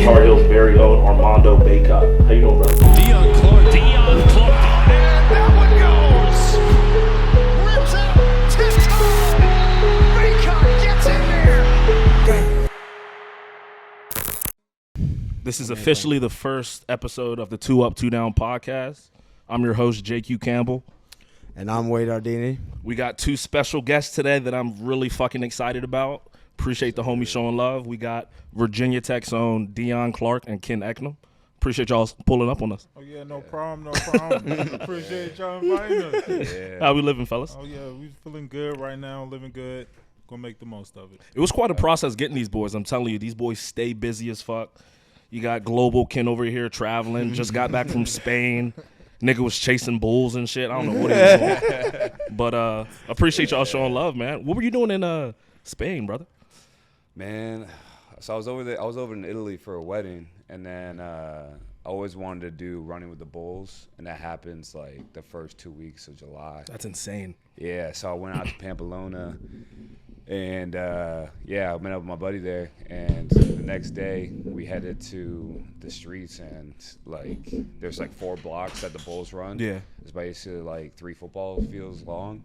Tar Heel's very own Armando Baycott. How you doing, brother? Dion Clark. And that one goes. Rims out. Tip-toe. Baycott gets in there. This is officially the first episode of the 2 Up, 2 Down podcast. I'm your host, JQ Campbell. And I'm Wade Ardini. We got two special guests today that I'm really fucking excited about. Appreciate the homies showing love. We got Virginia Tech's own Dion Clark and Ken Eknam. Appreciate y'all pulling up on us. Oh, yeah, no problem. Appreciate y'all inviting us. Yeah. How we living, fellas? Oh, yeah, we feeling good right now, living good. Gonna make the most of it. It was quite a process getting these boys. I'm telling you, these boys stay busy as fuck. You got Global Ken over here traveling, just got back from Spain. Nigga was chasing bulls and shit. I don't know what he was doing. But appreciate y'all showing love, man. What were you doing in Spain, brother? Man, so I was over in Italy for a wedding, and then I always wanted to do running with the bulls, and that happens like the first 2 weeks of July. That's insane. Yeah, so I went out to Pamplona, and I met up with my buddy there, and the next day we headed to the streets, and like there's like 4 blocks that the bulls run. Yeah, it's basically like 3 football fields long,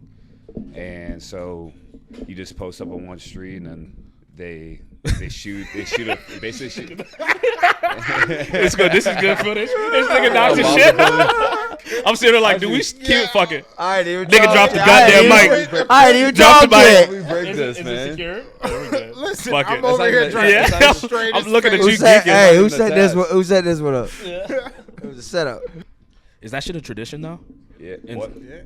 and so you just post up on one street, and then they shoot it's good. This is good footage. This nigga knocks his shit. I'm sitting there like, do we keep it fucking? Nigga dropped the goddamn mic. I didn't even drop the mic. We break this, is man. Is it secure? There we go. Listen, Fuck I'm it. over here trying to straight. I'm looking at you Hey, geeking. who set this one? Who set this one up? Yeah. It was a setup. Is that shit a tradition though? Yeah,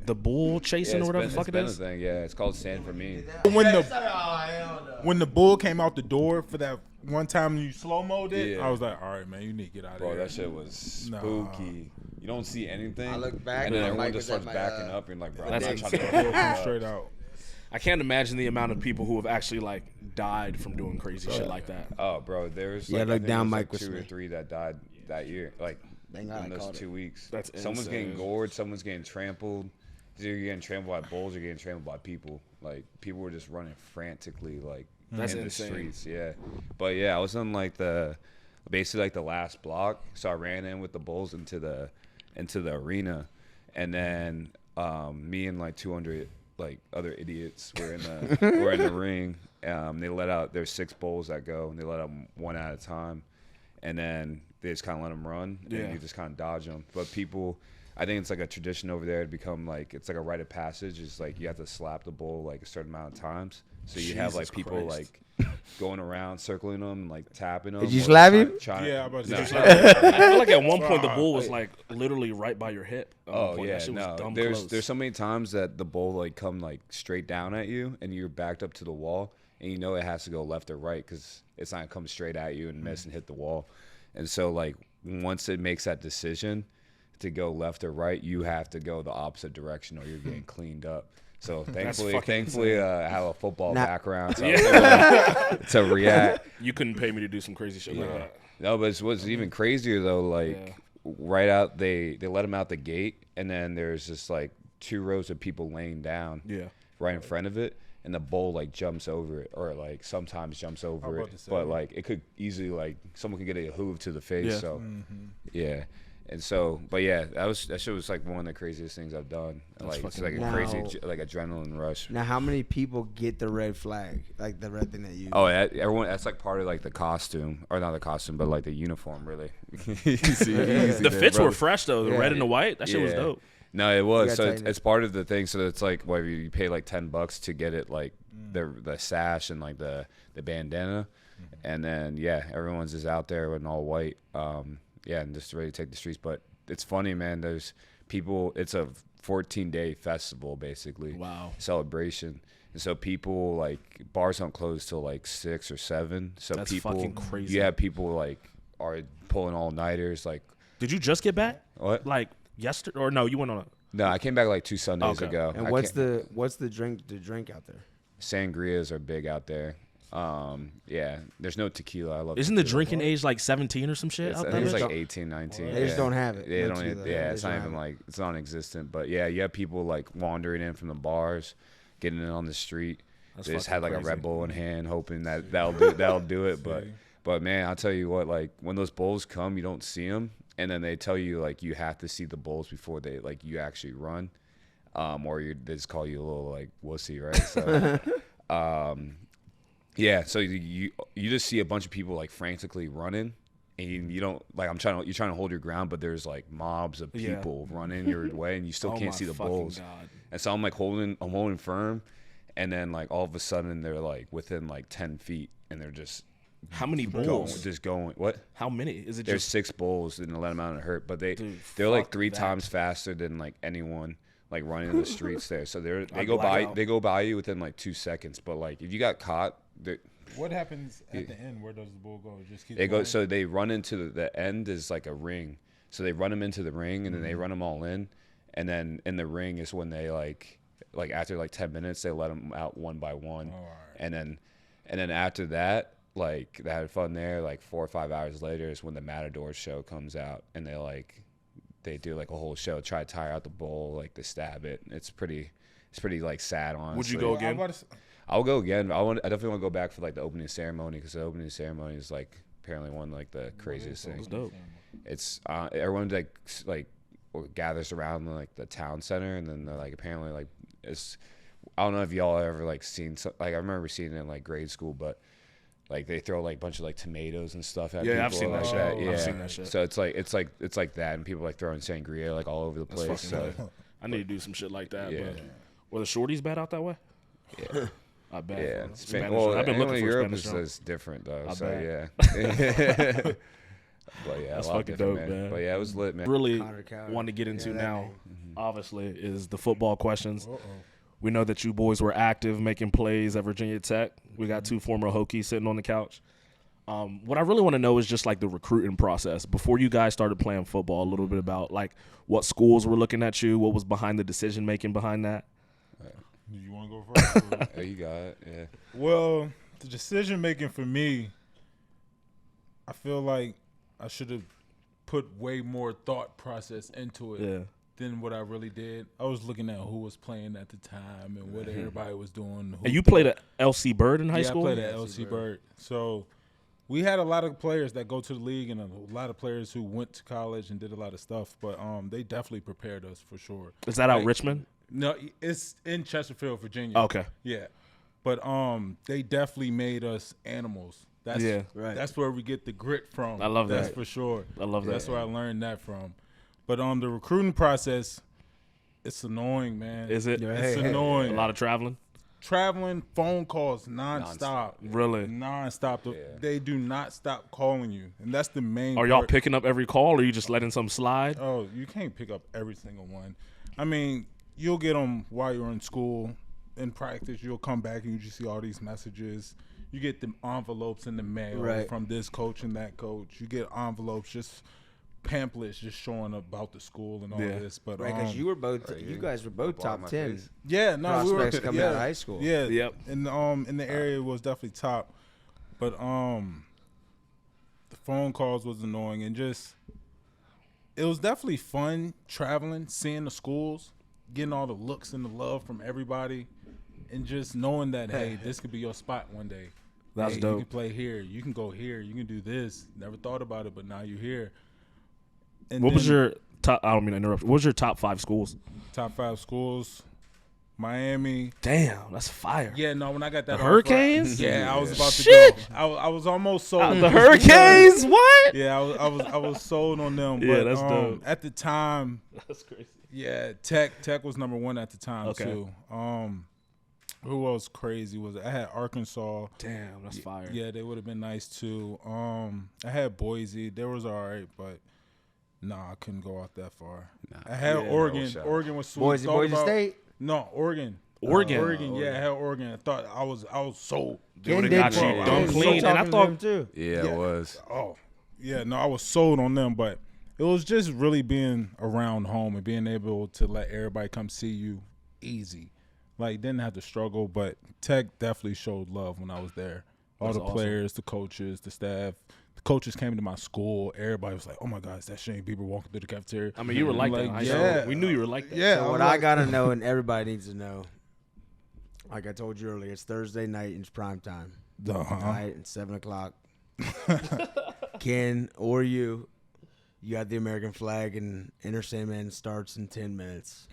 The bull chasing or whatever the fuck it is? Thing. Yeah, it's called sand for me. When the bull came out the door for that one time you slow-mo'd it, Yeah. I was like, all right, man, you need to get out of here. Bro, that shit was spooky. You don't see anything. I look back and then and everyone Mike just was at starts my, backing up and like, bro, That's I'm insane. trying to Come straight out. I can't imagine the amount of people who have actually like died from doing crazy shit like that. Oh, bro, there's Yeah, like, look I think down, it was, Mike, like with 2 or me. 3 that died that year, like Thank God in I those caught 2 it. weeks. That's someone's insane. getting gored, someone's getting trampled. Either you're getting trampled by bulls or getting trampled by people. Like people were just running frantically, like That's in insane. the streets. Yeah, but yeah, I was on like basically like the last block, so I ran in with the bulls into the arena, and then me and like 200 like other idiots were in the ring. They let out there's 6 bulls that go, and they let them one at a time, and then they just kind of let them run, and you just kind of dodge them. But people, I think it's like a tradition over there to become like it's like a rite of passage. It's like you have to slap the bull like a certain amount of times, so you have like people like going around circling them and like tapping them. Did you slap him? Yeah, I'm about to say. I feel like at one point the bull was like literally right by your hip. Oh That yeah, shit was dumb there's close. so many times that the bull like come like straight down at you, and you're backed up to the wall, and you know it has to go left or right because it's not gonna come straight at you and miss and hit the wall. And so like once it makes that decision to go left or right, you have to go the opposite direction or you're getting cleaned up. So thankfully, I have a football background so I was able to react. You couldn't pay me to do some crazy shit like that. No, but what's even crazier though, like right out they let him out the gate, and then there's just like 2 rows of people laying down right in front of it, and the bull like jumps over it, or like sometimes jumps over it, but like it could easily like someone could get a hoof to the face. So yeah. And so, but yeah, that shit was like one of the craziest things I've done. Like it's like a crazy like adrenaline rush. Now, how many people get the red flag, like the red thing that you? Oh, everyone. That's like part of like the costume, or not the costume, but like the uniform. Really, The fits were fresh though. The red and the white. That shit was dope. No, it was. So tighten it's part of the thing. So it's like whatever you pay like $10 to get it, like the sash and like the bandana, and then everyone's just out there in all white. And just ready to take the streets. But it's funny, man. There's people. It's a 14-day festival, basically. Wow. Celebration. And so people, like, bars don't close till like 6 or 7. So That's people, fucking crazy. you have people like are pulling all-nighters. Like, Did you just get back? what? Like yesterday, or no? You went on a No, I came back like 2 Sundays Okay. ago. And what's the drink out there? Sangrias are big out there. There's no tequila. I love. Isn't the tequila. drinking age like 17 or some shit It's, out I there? think it's They like don't- 18, 19. They just don't have it. They No don't. tequila. They It's just not don't even have like it's non-existent. But yeah, you have people like wandering in from the bars, getting in on the street. That's They just fucking had like crazy. a Red Bull in hand, hoping that'll do it. But But man, I'll tell you what, like when those bulls come, you don't see them, and then they tell you like you have to see the bulls before they like you actually run, or they just call you a little like wussy, right? So, yeah. So you just see a bunch of people like frantically running, and you don't like you're trying to hold your ground, but there's like mobs of people running your way, and you still can't see the bulls. God. And so I'm holding firm, and then like all of a sudden they're like within like 10 feet, and they're just. How many bulls? Just going. What? How many? Is it There's just 6 bulls and let them out and hurt, but they're fuck like 3 that. times faster than like anyone like running in the streets there. So they I'd go black by out. they go by you within like 2 seconds. But like if you got caught, What happens at the end? Where does the bull go? It just keeps they go. going? So they run into the end is like a ring. So they run them into the ring, and then they run them all in, and then in the ring is when they like after like 10 minutes they let them out one by one, and then after that. Like they had fun there. Like 4 or 5 hours later is when the Matador show comes out, and they do like a whole show, try to tire out the bull, like to stab it. It's pretty like sad. Honestly, Would you go again? I'll go again. I definitely want to go back for like the opening ceremony, because the opening ceremony is like apparently one of like the craziest things. dope. It's everyone like gathers around like the town center, and then they're like apparently like it's. I don't know if y'all ever like seen like I remember seeing it in like grade school, but. Like they throw like a bunch of like tomatoes and stuff at people. Yeah, I've seen that shit. Yeah. I've seen that shit. So it's like that, and people like throwing sangria like all over the place. So I need to do some shit like that. Yeah. But were the shorties bad out that way? yeah, I bet. yeah. bro. Spanish. Well, I've been looking for Europe Spanish. is different though. I So bet. yeah. But yeah, That's a lot fucking different, dope, man. But yeah, it was lit, man. Really Connor Coward. want to get into Yeah, that now, name. obviously, is the football questions. We know that you boys were active making plays at Virginia Tech. We got 2 former Hokies sitting on the couch. What I really want to know is just like the recruiting process before you guys started playing football. A little bit about like what schools were looking at you, what was behind the decision making behind that. Do you want to go first? or- Yeah, you got it. Yeah. Well, the decision making for me, I feel like I should have put way more thought process into it Yeah. than what I really did. I was looking at who was playing at the time and what everybody was doing. And you played at LC Bird in high school? I played at LC Bird. So we had a lot of players that go to the league and a lot of players who went to college and did a lot of stuff. But they definitely prepared us for sure. Is that out Like, Richmond? No, it's in Chesterfield, Virginia. Okay. Yeah. But they definitely made us animals. That's Yeah. Right. That's where we get the grit from. I love That's that. for sure. I love that. That's where I learned that from. But the recruiting process, it's annoying, man. Is it? It's A annoying. lot of traveling? Traveling, phone calls, nonstop. Really? Nonstop. They do not stop calling you, and that's the main. Are y'all part. picking up every call, or are you just letting some slide? Oh, you can't pick up every single one. I mean, you'll get them while you're in school. In practice, you'll come back and you just see all these messages. You get the envelopes in the mail Right. from this coach and that coach. You get envelopes, just pamphlets, just showing about the school and all Yeah. this. But Right, because you were both, Right, you you guys were both ball in top my 10 face. yeah, no, we were prospects coming yeah, out of high school. Yeah, Yep. And in the area was definitely top, but the phone calls was annoying and just it was definitely fun traveling, seeing the schools, getting all the looks and the love from everybody, and just knowing that hey, this could be your spot one day. That's hey, dope. You can play here, you can go here, you can do this. Never thought about it, but now you're here. And What was then your top? I don't mean to interrupt. What was your top 5 schools? top 5 schools? Miami. Damn, that's fire. Yeah, no, when I got that The offer, Hurricanes? yeah, I was about to Shit. go. I was almost sold. The Hurricanes? What? Yeah, I was sold on them. Yeah, But, that's dope. At the time, That's crazy. yeah, Tech was number 1 at the time Okay. too. Who else crazy was it? I had Arkansas. Damn, that's fire. Yeah, they would have been nice too. I had Boise. They was all right, but nah, I couldn't go out that far. I had Yeah, Oregon. no shot. Oregon was sweet. Boise, Thought Boise about- State. No, Oregon. Oregon. Yeah, I had Oregon. I thought I was sold. They would've Ken got did you well. done Ken was clean, and I talking to thought- him, too. Yeah, it was. Oh, yeah, no, I was sold on them, but it was just really being around home and being able to let everybody come see you easy. Like, didn't have to struggle, but Tech definitely showed love when I was there. All That's the awesome. players, the coaches, the staff. The coaches came to my school. Everybody was like, oh, my God, it's that Shane Bieber walking through the cafeteria. I mean, you were like that in high school. yeah. We knew you were like that. Yeah, So I what was I like- gotta know, and everybody needs to know, like I told you earlier, it's Thursday night and it's prime time. Uh-huh. Night and 7 o'clock. Ken or you got the American flag, and Enter Sandman starts in 10 minutes.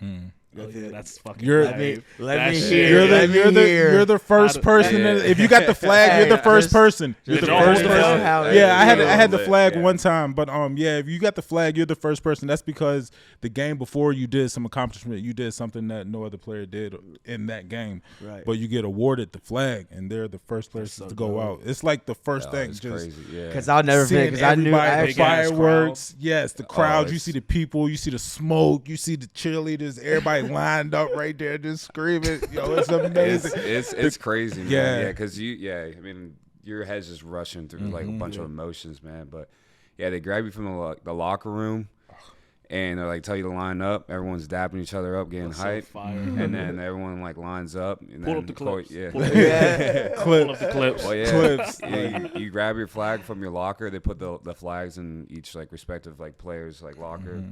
Oh, yeah, that's fucking. You're- lame. Let That me shit- hear. You're the first person. If you got the flag, you're the first person. You're the Did y'all first hold the person. flag? Yeah, I had the lit, flag yeah. one time, but if you got the flag, you're the first person. That's because the game before you did some accomplishment. You did something that no other player did in that game. Right. But you get awarded the flag, and they're the first players so to go dope. out. It's like the first Oh, thing. it's Just crazy. Yeah. Because I'll never forget. seeing Because I knew I everybody, actually, Big-ass fireworks. Yes, the crowd. You it's- see the people. You see the smoke. You see the cheerleaders. Everybody lined up right there, just screaming. Yo, it's amazing. It's crazy, man. Yeah. Yeah, because I mean, your head's just rushing through like a bunch of emotions, man. But yeah, they grab you from the locker room, and they like tell you to line up. Everyone's dapping each other up, getting That's so hype, fire. and then everyone like lines up. And Pull then up the clips. Yeah. Pull up the Clip. clips. Well, yeah. Clips. Yeah, you grab your flag from your locker. They put the flags in each like respective like players like locker.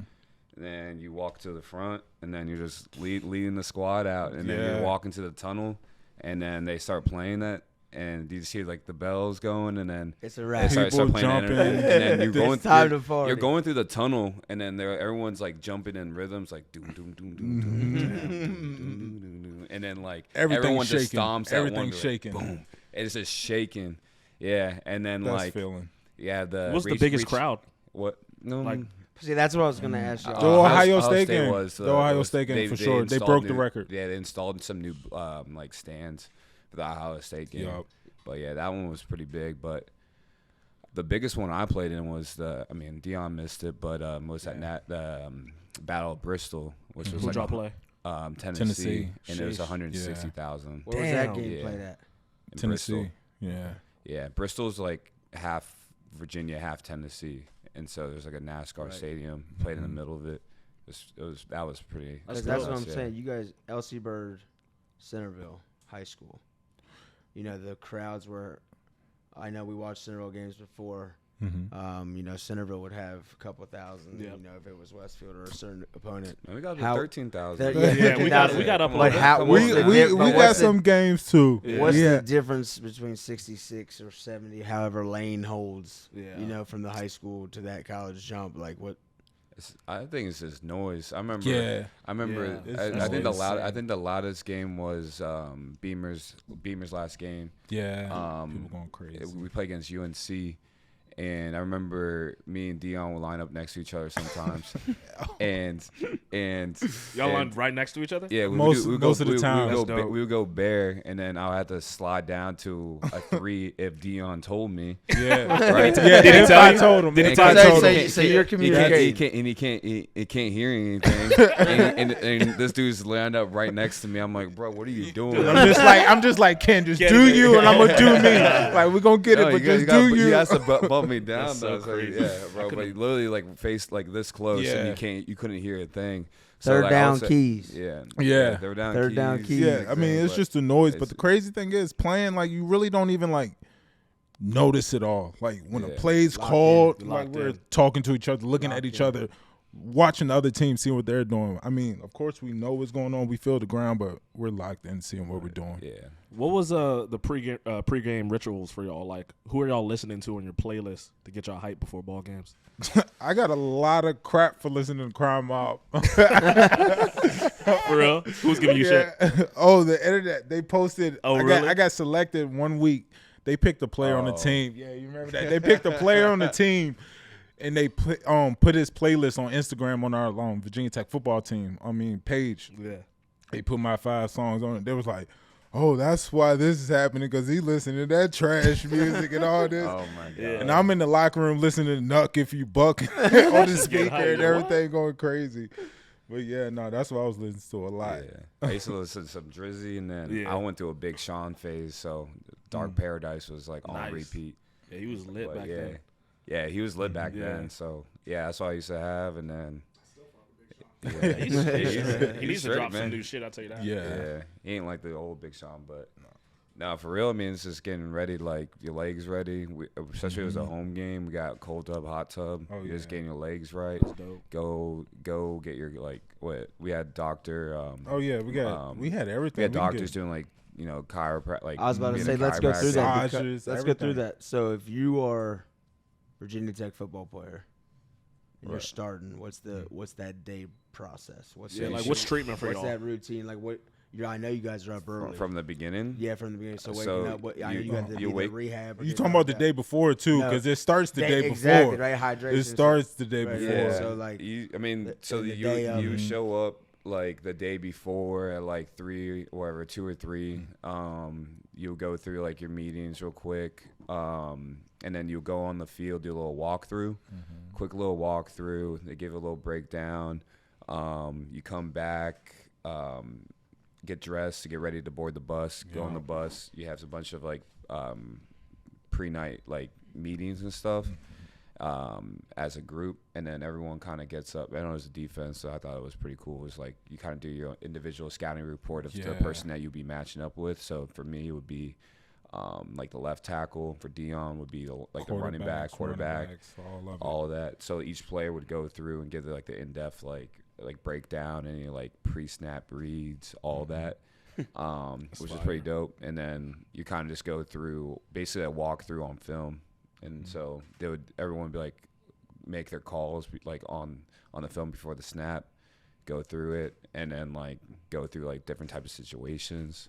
And then you walk to the front, and then you're just leading the squad out, and then Yeah. you're walking to the tunnel, and then they start playing that, and you just hear like the bells going, and then it's a they wrap. start People playing that, jumping. and then you're going It's time through, to party. you're going through the tunnel, and then everyone's like jumping in rhythms like doom doom doom doom doom doom doom doom doom, and then like Everything's everyone just shaking. stomps Everything's at one, shaking. like, boom, and it's just shaking, yeah, and then That's like feeling. yeah, What's the biggest crowd? What no Like, See, that's what I was gonna ask you. The Ohio State State game. was The Ohio State game for sure. They broke the record. Yeah, they installed some new like stands for the Ohio State game. Yup. But yeah, that one was pretty big. But the biggest one I played in was Dion missed it, but was that Battle of Bristol, which was who'd y'all like play? Tennessee, and it was Sheesh. 160,000. Where was that Damn. game Yeah. played at? in Tennessee. Bristol. Yeah. Yeah, Bristol's like half Virginia, half Tennessee, and so there's like a NASCAR Right. stadium played in the middle of it. That was pretty. Because That's that's what I'm yeah. saying. You guys, LC Bird, Centerville High School. You know the crowds were. I know we watched Centerville games before. You know, Centerville would have a couple thousand. Yep. You know, if it was Westfield or a certain opponent. And we got How- 13,000. Yeah, we got up But on how? that. what's We the we, dif- we but got what's the- some games too. What's Yeah. the difference between 66 or 70, however Lane holds? Yeah. You know, from the high school to that college jump, like what? I think it's just noise. I remember. Yeah. I remember. Yeah. It's I think noise. I think the loudest game was Beamer's last game. Yeah. People going crazy. We played against UNC, and I remember me and Dion would line up next to each other sometimes, and Y'all and- lined right next to each other? Yeah, we Most- would most of the time. we would, That's dope. we would go bare, and then I would have to slide down to a 3 if Dion told me. Yeah. Right? Yeah. Did he if tell I you? told him. Did he if tell I you? told So- him. so you're communicating. He can't hear anything. and this dude's lined up right next to me. I'm like, bro, what are you doing? I'm just like Ken, just do you, and I'm gonna do me. Like we're gonna get it, No, but just gotta- do you. He has to bump me down. That's so though. It's like, crazy. yeah, bro. But he literally like faced like this close, Yeah. and you couldn't hear a thing. Third like, I down would say- keys. Yeah, Yeah. third down Third keys. down keys. Yeah, I mean it's But just the noise. But it's- the crazy thing is playing like you really don't even like notice it all. Like when a Yeah. play's Locked called, in. like Locked we're in. talking to each other, looking at Locked each in. other, watching the other team, seeing what they're doing. I mean, of course we know what's going on. We feel the ground, but we're locked in, seeing what we're doing. Yeah. What was the pregame rituals for y'all? Like, who are y'all listening to on your playlist to get y'all hype before ball games? I got a lot of crap for listening to Crime Mob. For real? Who's giving you shit? Oh, the internet. They posted. Oh, I really? I got selected one week. They picked a player on the Oh. team. Yeah, you remember that? They picked a player on the team, and they put his playlist on Instagram on our Virginia Tech football team. Page. Yeah. They put my 5 songs on it. They was like, "Oh, that's why this is happening because he listening to that trash music and all this." Oh my god. Yeah. And I'm in the locker room listening to Nuck If You Buck on the speaker hype. and everything going crazy. But yeah, no, that's what I was listening to a lot. Yeah. I used to listen to some Drizzy, and then Yeah. I went through a Big Sean phase, so Dark Paradise was like on Nice. repeat. Yeah, he was lit But back yeah. then. Yeah, he was lit back Yeah. then, so yeah, that's what I used to have, and then He yeah, needs to straight, drop some man. new shit, I'll tell you that. Yeah. Yeah, he ain't like the old Big Sean, but no, for real. I mean, it's just getting ready, like your legs ready. Especially if it was a home game, we got cold tub, hot tub. Oh, You're just yeah. getting your legs right. Dope. Go get your like what we had doctor. Oh yeah, we had everything. We had We can doctors get- doing like chiropractic. Like I was about to being say, a let's go through that. Massages, because- Let's go through everything. that. So if you are Virginia Tech football player and you're Right. starting, what's that day process? What's Yeah, that like shit- what's treatment for What's y'all? that routine? Like what? I know you guys are up early. from the beginning. Yeah, from the beginning. So waking So up. What, I know you- you got to you be in wake- rehab. Or You get talking knocked about the out. day before too, No. because it starts the day exactly, before. right? Hydration. It starts the day before. Yeah. So, like, you the you day of- you show up like the day before at like 3 or 2 or 3. You'll go through like your meetings real quick. And then you'll go on the field, do a little walkthrough, quick little walkthrough. They give a little breakdown. You come back, get dressed to get ready to board the bus. Go on the bus. You have a bunch of like pre-night like meetings and stuff as a group, and then everyone kind of gets up. I know it was a defense, so I thought it was pretty cool. It was like you kind of do your individual scouting report of the Yeah. person that you'd be matching up with. So for me, it would be like the left tackle. For Dion would be the running back, quarterback, quarterbacks, all of that. So each player would go through and give like the in-depth like breakdown, any like pre-snap reads, all that, which is pretty dope. And then you kind of just go through basically a walkthrough on film, and so everyone would be like make their calls like on the film before the snap, go through it, and then like go through like different types of situations.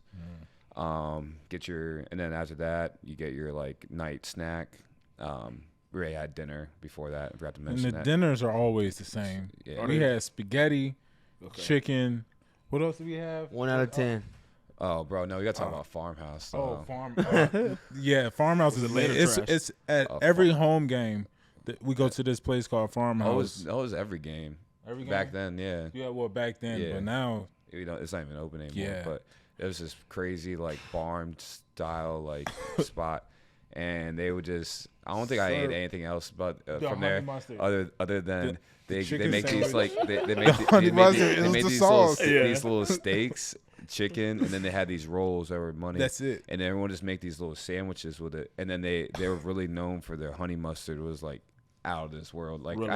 And then after that you get your like night snack. We had dinner before that. I forgot to And mention the that. dinners are always the same. Yeah. We had spaghetti, chicken. What else do we have? 1 out of 10. Oh, bro, no, we got to talk about Farmhouse. Oh, yeah, Farmhouse is later lit. trash? It's at every home game that we go to this place called Farmhouse. that was every game. Every game? Back then, yeah. Yeah, well, back then, Yeah. but now It's not even open anymore. Yeah. But it was this crazy like barn style like spot, and they would just. I don't think I ate anything else, but The from honey there, mustard. other than they chicken make these sandwich. like they make honey they made mustard these- is they made the these sauce. these little steaks, chicken, and then they had these rolls that were money. That's it. And everyone just make these little sandwiches with it, and then they were really known for their honey mustard. It was like out of this world. Like Really?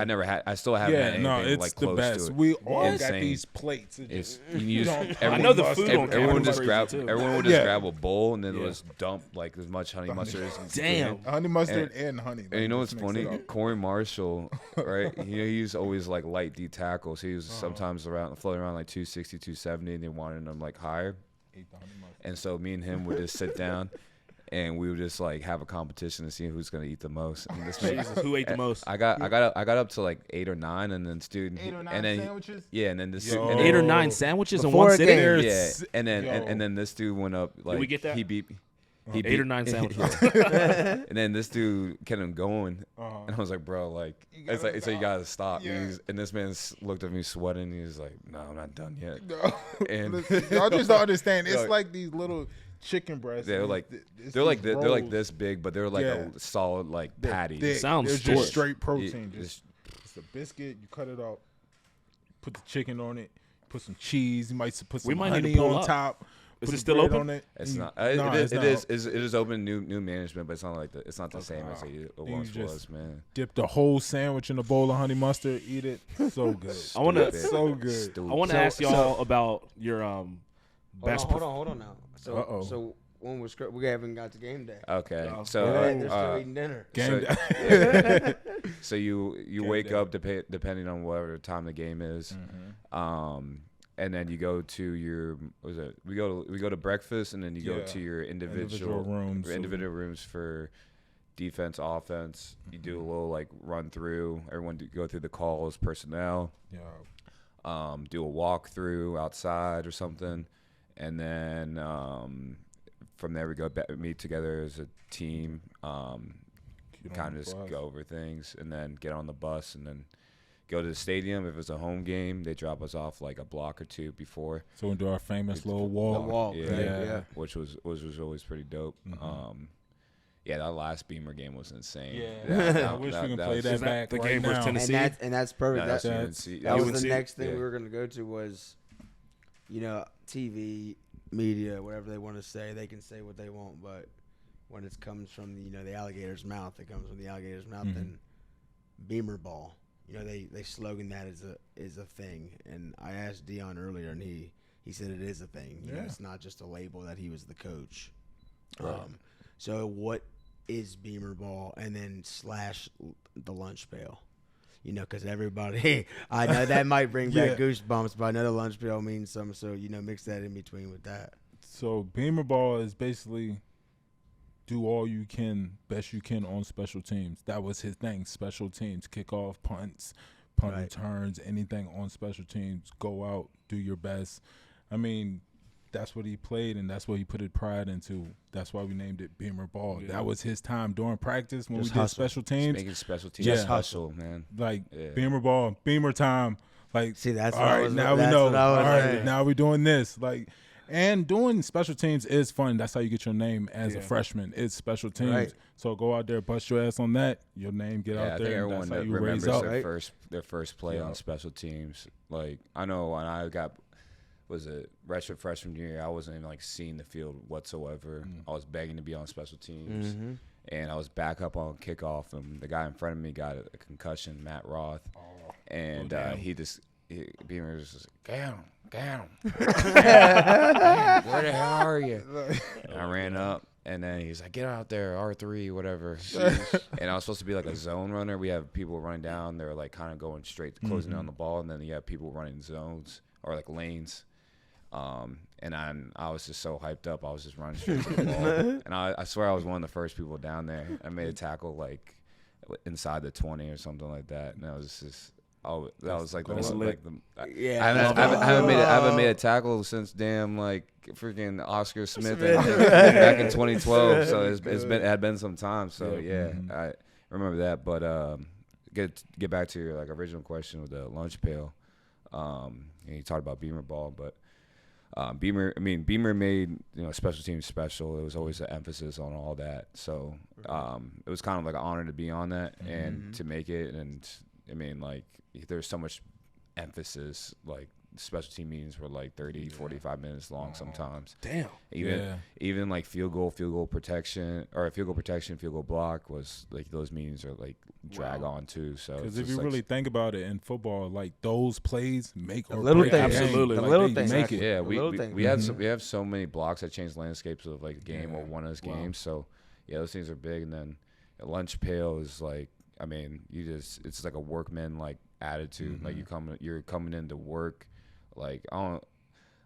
I still haven't had yeah, anything no, it's like the close best. to it. We all got Insane. these plates. It's you don't- just, I know the food on everyone campus just is grab crazy, too. everyone would just Yeah. grab a bowl and then Yeah. just dump like as much honey mustard as you Damn. can. honey mustard and honey. And you know what's Just mix it funny? up. Corey Marshall, right? He's always like light D tackles. He was sometimes floating around like 260, 270, and they wanted him like higher. Ate the honey mustard. And so me and him would just sit down, and we would just like have a competition to see who's gonna eat the most. And this man, Jesus, who ate the most? I got up to like 8 or 9, and then student, 8 or 9 and then sandwiches? yeah, and then this Yo. and then, 8 or 9 sandwiches in Before one a sitting? game. yeah, There's- and then Yo. and then this dude went up like we get that? he beat. He 8 or beat- 9 sandwiches. And then this dude kept him going, and I was like, "Bro, like, it's gotta like, so you gotta stop." Yeah. And this man looked at me sweating. He was like, "No, I'm not done yet." And Listen, y'all just don't understand. It's Yo. like these little chicken breasts. they're and like it's they're like these they're like rolls. this big, but they're like Yeah. a solid like They're patty. thick. Sounds It's torch. just straight protein. Yeah, Just it's a biscuit. You cut it up, put the chicken on it, put some cheese. You might put some We might need to honey pull on up. top. Is put it the still bread open? On it. It's not. No, It it's not. is. It is open. New management, but it's not like it's not the same as wow. it You once just- was, man. Dip the whole sandwich in a bowl of honey mustard. Eat it. So good. I want to Stupid. So good. Stupid. I want to ask y'all about your best. Hold on now. Uh-oh. So when we haven't got to game day. Okay, Oh. so They're still eating dinner. Game so- day. So you Game wake day. up depending on whatever time the game is, and then you go to your we go to breakfast, and then you go Yeah. to your Individual rooms. individual rooms for defense, offense. You do a little like run through. Everyone go through the calls, personnel. Yeah. Do a walkthrough outside or something, and then from there we go meet together as a team. Get on Kind the of just bus. go over things, and then get on the bus, and then go to the stadium. If it's a home game, they drop us off like a block or two before. So we do our famous little walk. walk, yeah, right? Yeah. which was always pretty dope. Yeah, that last Beamer game was insane. Yeah. I wish we can play was- that Is that back the right game versus now. Tennessee? And that's perfect. No, that's That's- UNC. That was UNC? the next thing Yeah. we were going to go to was, TV, media, whatever they want to say. They can say what they want, but when it comes from the alligator's mouth, it comes from the alligator's mouth. And Beamer ball, they slogan that as a thing. And I asked Dion earlier, and he he said it is a thing. You know, Yeah. it's not just a label that he was the coach. Right. So what is Beamer ball, and then slash the lunch pail? You know, because everybody, I know that might bring back Yeah. goosebumps, but I know the lunch pail means something. So, you know, mix that in between with that. So Beamer ball is basically do all you can, best you can on special teams. That was his thing. Special teams, kickoff, punts, punt Right. returns, anything on special teams. Go out, do your best. I mean, that's what he played, and that's what he put his pride into. That's why we named it Beamer ball. Yeah. That was his time during practice when Just we did hustle. special Just teams. making special teams Just hustle, man. Like Yeah. Beamer ball, Beamer time. Like, See, that's all what I right, was- now we that's know. what I was All right, saying. now we're doing this. Like, and doing special teams is fun. That's how you get your name as a Yeah. freshman. It's special teams. Right. So go out there, bust your ass on that. Your name get Yeah, out I think there. And everyone that's how that you raise remembers up. Right. their first play Yeah. on special teams. Like I know when I was a redshirt freshman year, I wasn't even like seeing the field whatsoever. I was begging to be on special teams, and I was back up on kickoff, and the guy in front of me got a concussion, Matt Roth, and Beamer was just like, down. Where the hell are you? And I ran up, and then he's like, get out there, R3, whatever. And I was supposed to be like a zone runner. We have people running down. They're like kind of going straight, closing in on the ball, and then you have people running zones or like lanes. And I was just so hyped up. I was just running straight to the ball. And I swear I was one of the first people down there. I made a tackle like inside the 20 or something like that. And I was just, that was like That's the, lit. Yeah. I haven't made a tackle since damn like freaking Oscar Smith back in 2012. So it had been some time. So yeah, I remember that. But get back to your like original question with the lunch pail. You talked about Beamer ball, but Beamer made special teams special. It was always an emphasis on all that. So it was kind of like an honor to be on that and to make it. And I mean, like there's so much emphasis. Like special team meetings were like 30, 45 minutes long sometimes. Damn. Even like field goal protection, field goal block was like those meetings are like drag on too. So Because it's if just you like, really think about it in football, like those plays make or little break things. a game. Absolutely. The Like, little they things. make it. yeah, The little things. we have so many blocks that change landscapes of like a game or one of those games. So yeah, those things are big. And then a lunch pail is like, I mean, it's like a workman like attitude. Like you're coming into work. Like I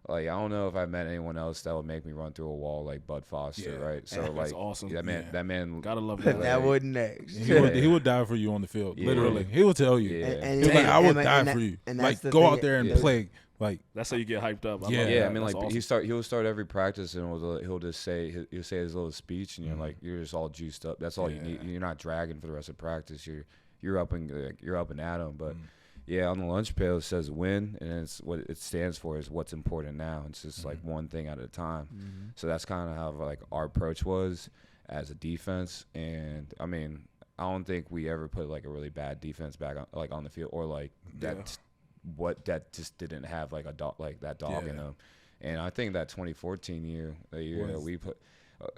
don't know if I met anyone else that would make me run through a wall like Bud Foster, Yeah. right? So That's like awesome. that man Gotta love Put that. that wood next. He would die for you on the field. Yeah. Literally, he will tell you. Yeah. He's like, I would die and for you. and Like, that's the go thing. out there and Yeah. play. Like, That's how you get hyped up. I Yeah. love Yeah, that. I mean, That's like awesome. he'll start every practice and he'll just say his little speech, and you're like you're just all juiced up. That's all you need. You're not dragging for the rest of practice. You're up and at 'em. But yeah, on the lunch pail it says win, and it's what it stands for is what's important now. It's just like one thing at a time. So that's kind of how like our approach was as a defense. And I mean, I don't think we ever put like a really bad defense back on the field or like that. That just didn't have like a dog like that dog in them. And I think that 2014 year, the year that we put,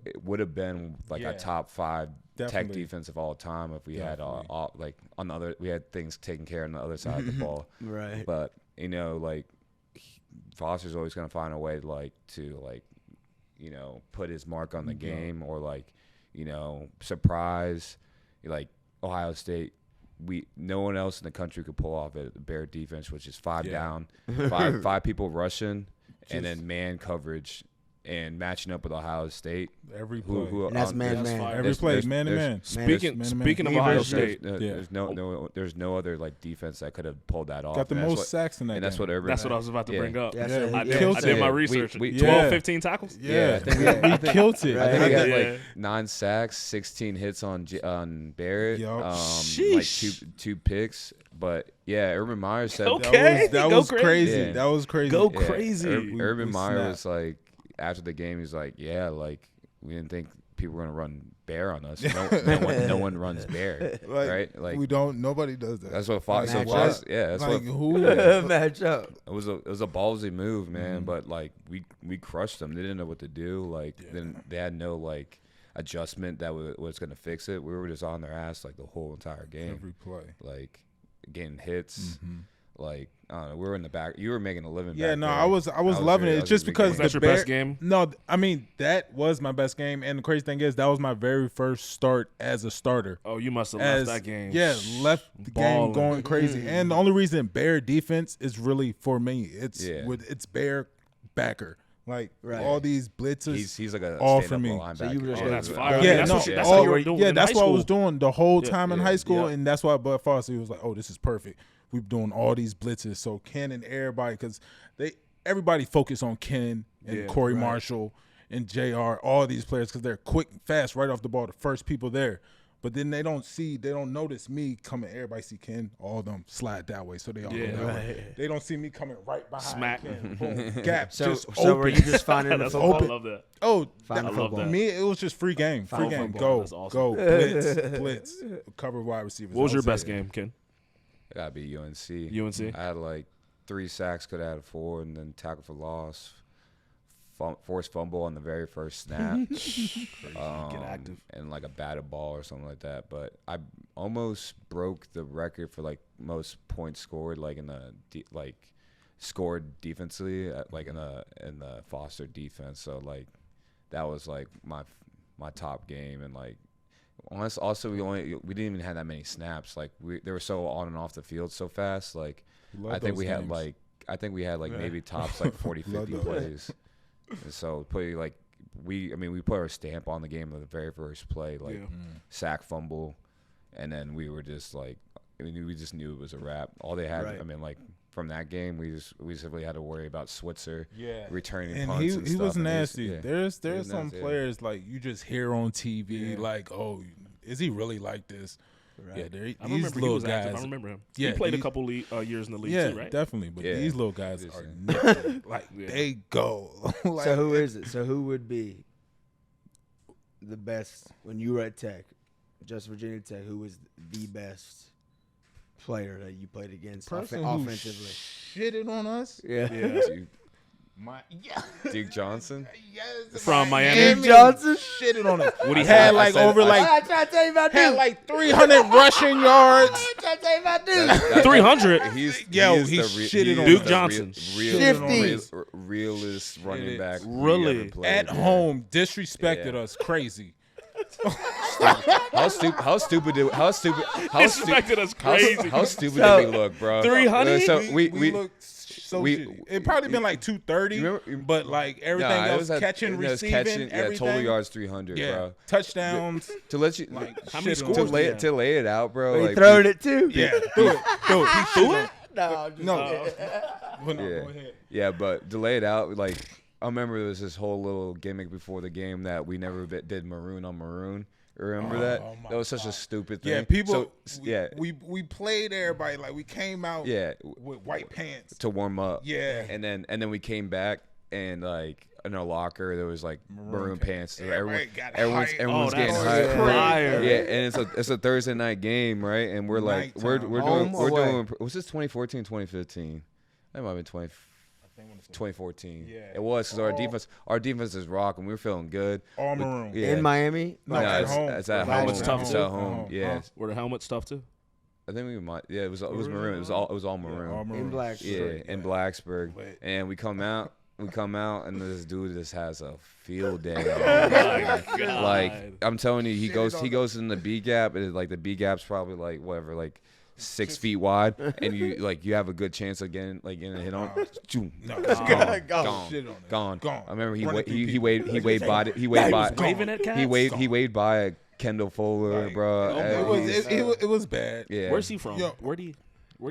it would have been like a top 5 tech Definitely. defense of all time if we had Definitely. all like on the other, we had things taken care of on the other side of the ball. Right. But like Foster's always gonna find a way to put his mark on the game or surprise like Ohio State. No one else in the country could pull off a Bear defense, which is 5 down, five people rushing, and then man coverage and matching up with Ohio State. every play. And that's man to man. fire. Every there's- play, there's- man to there's- man. Speaking of Me Ohio versus- State, There's no other like defense that could have pulled that off. Got the And that's most what- sacks in that and that's game. what Urban. that's what I was about to bring up. Yeah, Yeah, I we did, killed I did my it. research. We- 12, Yeah. 15 tackles? Yeah, I think we killed it. I think we got Yeah. like 9 sacks, 16 hits on Barrett, Yup. like Sheesh. two picks. But yeah, Urban Meyer said Okay. That Go was crazy. crazy. Yeah. That was crazy. Go Yeah, crazy. Urban we Meyer snapped. was like after the game, he's like, yeah, like we didn't think people were gonna run bear on us. No one runs bear, Like, right? Like we don't. Nobody does that. that's what Fox. Match Fox up. yeah, that's like what who? Match up. it was a ballsy move, man. But like we crushed them. They didn't know what to do. Like then they had no like adjustment that was gonna fix it. We were just on their ass like the whole entire game. Every play. Like getting hits. Like, I don't know, we were in the back. You were making a living. Yeah, back no, there. I was loving it. That It's was just a big because game. That's your best game? No, I mean that was my best game, and the crazy thing is that was my very first start as a starter. Oh, you must have left that game. Yeah, left the game Balling. going crazy. And the only reason Bear defense is really for me, it's Bear backer. Like all these blitzes, He's like a all stand-up for me. linebacker. So you were just Oh, gonna that's go- fire. Yeah, that's no, what that's how you were doing in that's high what I was school. doing the whole time in high school, yeah. and that's why Bud Foster was like, "Oh, this is perfect. We're doing all these blitzes." So Ken and everybody, because everybody focused on Ken and Corey Marshall and Jr. All these players because they're quick and fast right off the ball, the first people there. But then they don't notice me coming. Everybody see Ken, all of them slide that way, so they all go that way. They don't see me coming right behind Smack. Ken. Boom, gap, So, just so were open. you just finding the That's football? I love that. Oh, Finding I love football. that. me, it was just free game. Free game. football. Go, That's awesome. go, blitz, cover wide receivers. What was That your it. best game, Ken? It gotta be UNC. UNC? I had like 3 sacks, could have had 4, and then tackle for loss. Forced fumble on the very first snap. Get active. And like a batted ball or something like that. But I almost broke the record for like most points scored, like in the scored defensively, like in the Foster defense. So like that was like my top game, and like also we didn't even have that many snaps. Like they were so on and off the field so fast. Like Love I think those we had like maybe tops like 40, 50 plays. And so we put our stamp on the game of the very first play, like sack, fumble, and then we were just like, we just knew it was a wrap. All they had, from that game, we just really had to worry about Switzer, returning And punts and he stuff. was and nasty. yeah. There's He was some nasty, yeah. players like you just hear on TV, like, oh, is he really like this? Right. Yeah, I these remember he little was active. guys. I remember him. Yeah, he played a these- couple years in the league Yeah, too, right? definitely. But Yeah. these little guys Just, are yeah. nifty. Like Yeah. they go. Like, So who is it? So who would be the best when you were at Tech, just Virginia Tech? Who was the best player that you played against person who offensively? shitted on us? Yeah. Duke, Yeah. Duke Johnson. Yes, From Miami? Duke Johnson? shitted on us. What he had said- like I said- over I- like I tried to tell you about had Duke. like 300 rushing yards. I tried to tell you about Duke. That- 300? He's Yo, he is he the shitted on Duke the Johnson. realest running Shitted. back Really? we ever played, At yeah. home, disrespected Yeah. us crazy. How stupid Disrespected us crazy. How stupid So, did we look, bro? 300? So we we looked so we- shitty. It probably been like 230, You remember- but like everything Nah, it else, was at- catching, it was receiving, yeah, everything. total yards 300, yeah, bro. touchdowns. To let you How many shit on scores us. did he have? to lay it out, bro. He like, throwed it too. Yeah, do it. He threw it. No, I'm just No, kidding. But no, Yeah. go ahead. Yeah, but to lay it out, like I remember there was this whole little gimmick before the game that we never did maroon on maroon. Remember that? Oh, my That was such a God. stupid thing. Yeah, people. So, we played everybody like we came out. Yeah. with white pants. to warm up. Yeah. And then we came back and like in our locker there was like maroon pants. So Everybody got everyone's hyped. everyone's Oh, getting that's hyped. fire. Yeah, and it's a Thursday night game, right? And we're like Nighttime. we're Home or away? was this 2014, 2015? That might have been 2014. Yeah. It was because our defense is rocking. We were feeling good. All But- maroon. Yeah. In Miami? No, No, at it's, home. it's at The home. helmet's tough, It's too? at home. Yeah. Were the helmets tough too? I think we might. Yeah, it was maroon. It was all maroon. All maroon. In Black. Yeah, in Blacksburg. Lit. And we come out, and this dude just has a field day. God. Like I'm telling you, he goes in the B gap, and like the B gap's probably like whatever, like 6 feet wide, and you have a good chance of getting a hit on. No, Gone. Gone. I remember he Running through weighed by Waving at cats? he weighed by a Kendall Fuller, bro. It was bad. Yeah. Where's he from? Yo. Where'd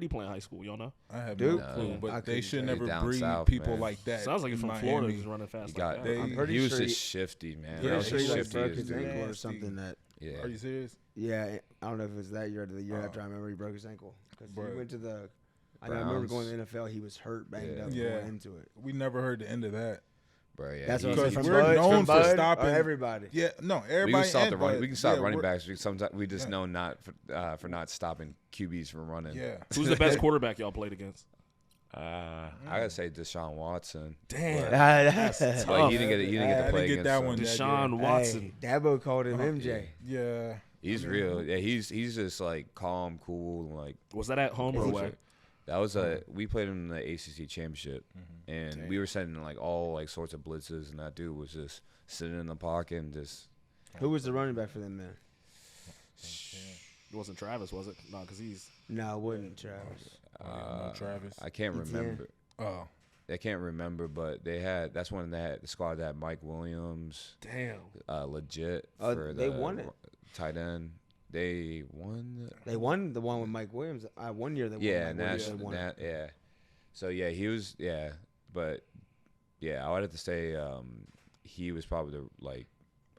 he play in high school? Y'all know? I have Dude. no clue, I but they couldn't should say. never Down breed south, people man. like that. Sounds like he's in from Florida. Miami. He's running fast. He got. like that. I'm pretty He was sure just shifty, man. Yeah, That was sure he like shifty broke as his dude. ankle or Nasty. something that. Yeah. Are you serious? Yeah, I don't know if it was that year or the year after. I remember he broke his ankle because he Bruh. went to the. I remember Browns. going to the NFL. He was hurt, banged up, Yeah. going into it. We never heard the end of that. Bro, yeah. That's what Because I'm saying. From we're Bud, known from for Bud, stopping- or everybody. Yeah, no, We everybody. can stop and the running. Bud. We can stop Yeah, running we're- backs. Sometimes we just know not for not stopping QBs from running. Yeah. Who's the best quarterback y'all played against? I gotta say Deshaun Watson. Damn. That's Like he didn't get I to didn't play get against that him. one. Deshaun Watson. Dabo called him MJ. Yeah. He's real. Yeah, he's just like calm, cool, and like Was that at home or away? That was we played him in the ACC championship, and we were sending like all like sorts of blitzes, and that dude was just sitting in the pocket and just. Who was the running back for them then? It wasn't Travis, was it? No, because he's. No, it wasn't Travis. Travis. I can't remember. Oh, I can't remember, but that's when they had the squad that had Mike Williams. Damn. Legit Oh, for they the won it. tight end. They won. They won the one with Mike Williams. 1 year they won. Yeah, Mike Williams, they won it. yeah. So yeah, he was but yeah, I would have to say he was probably the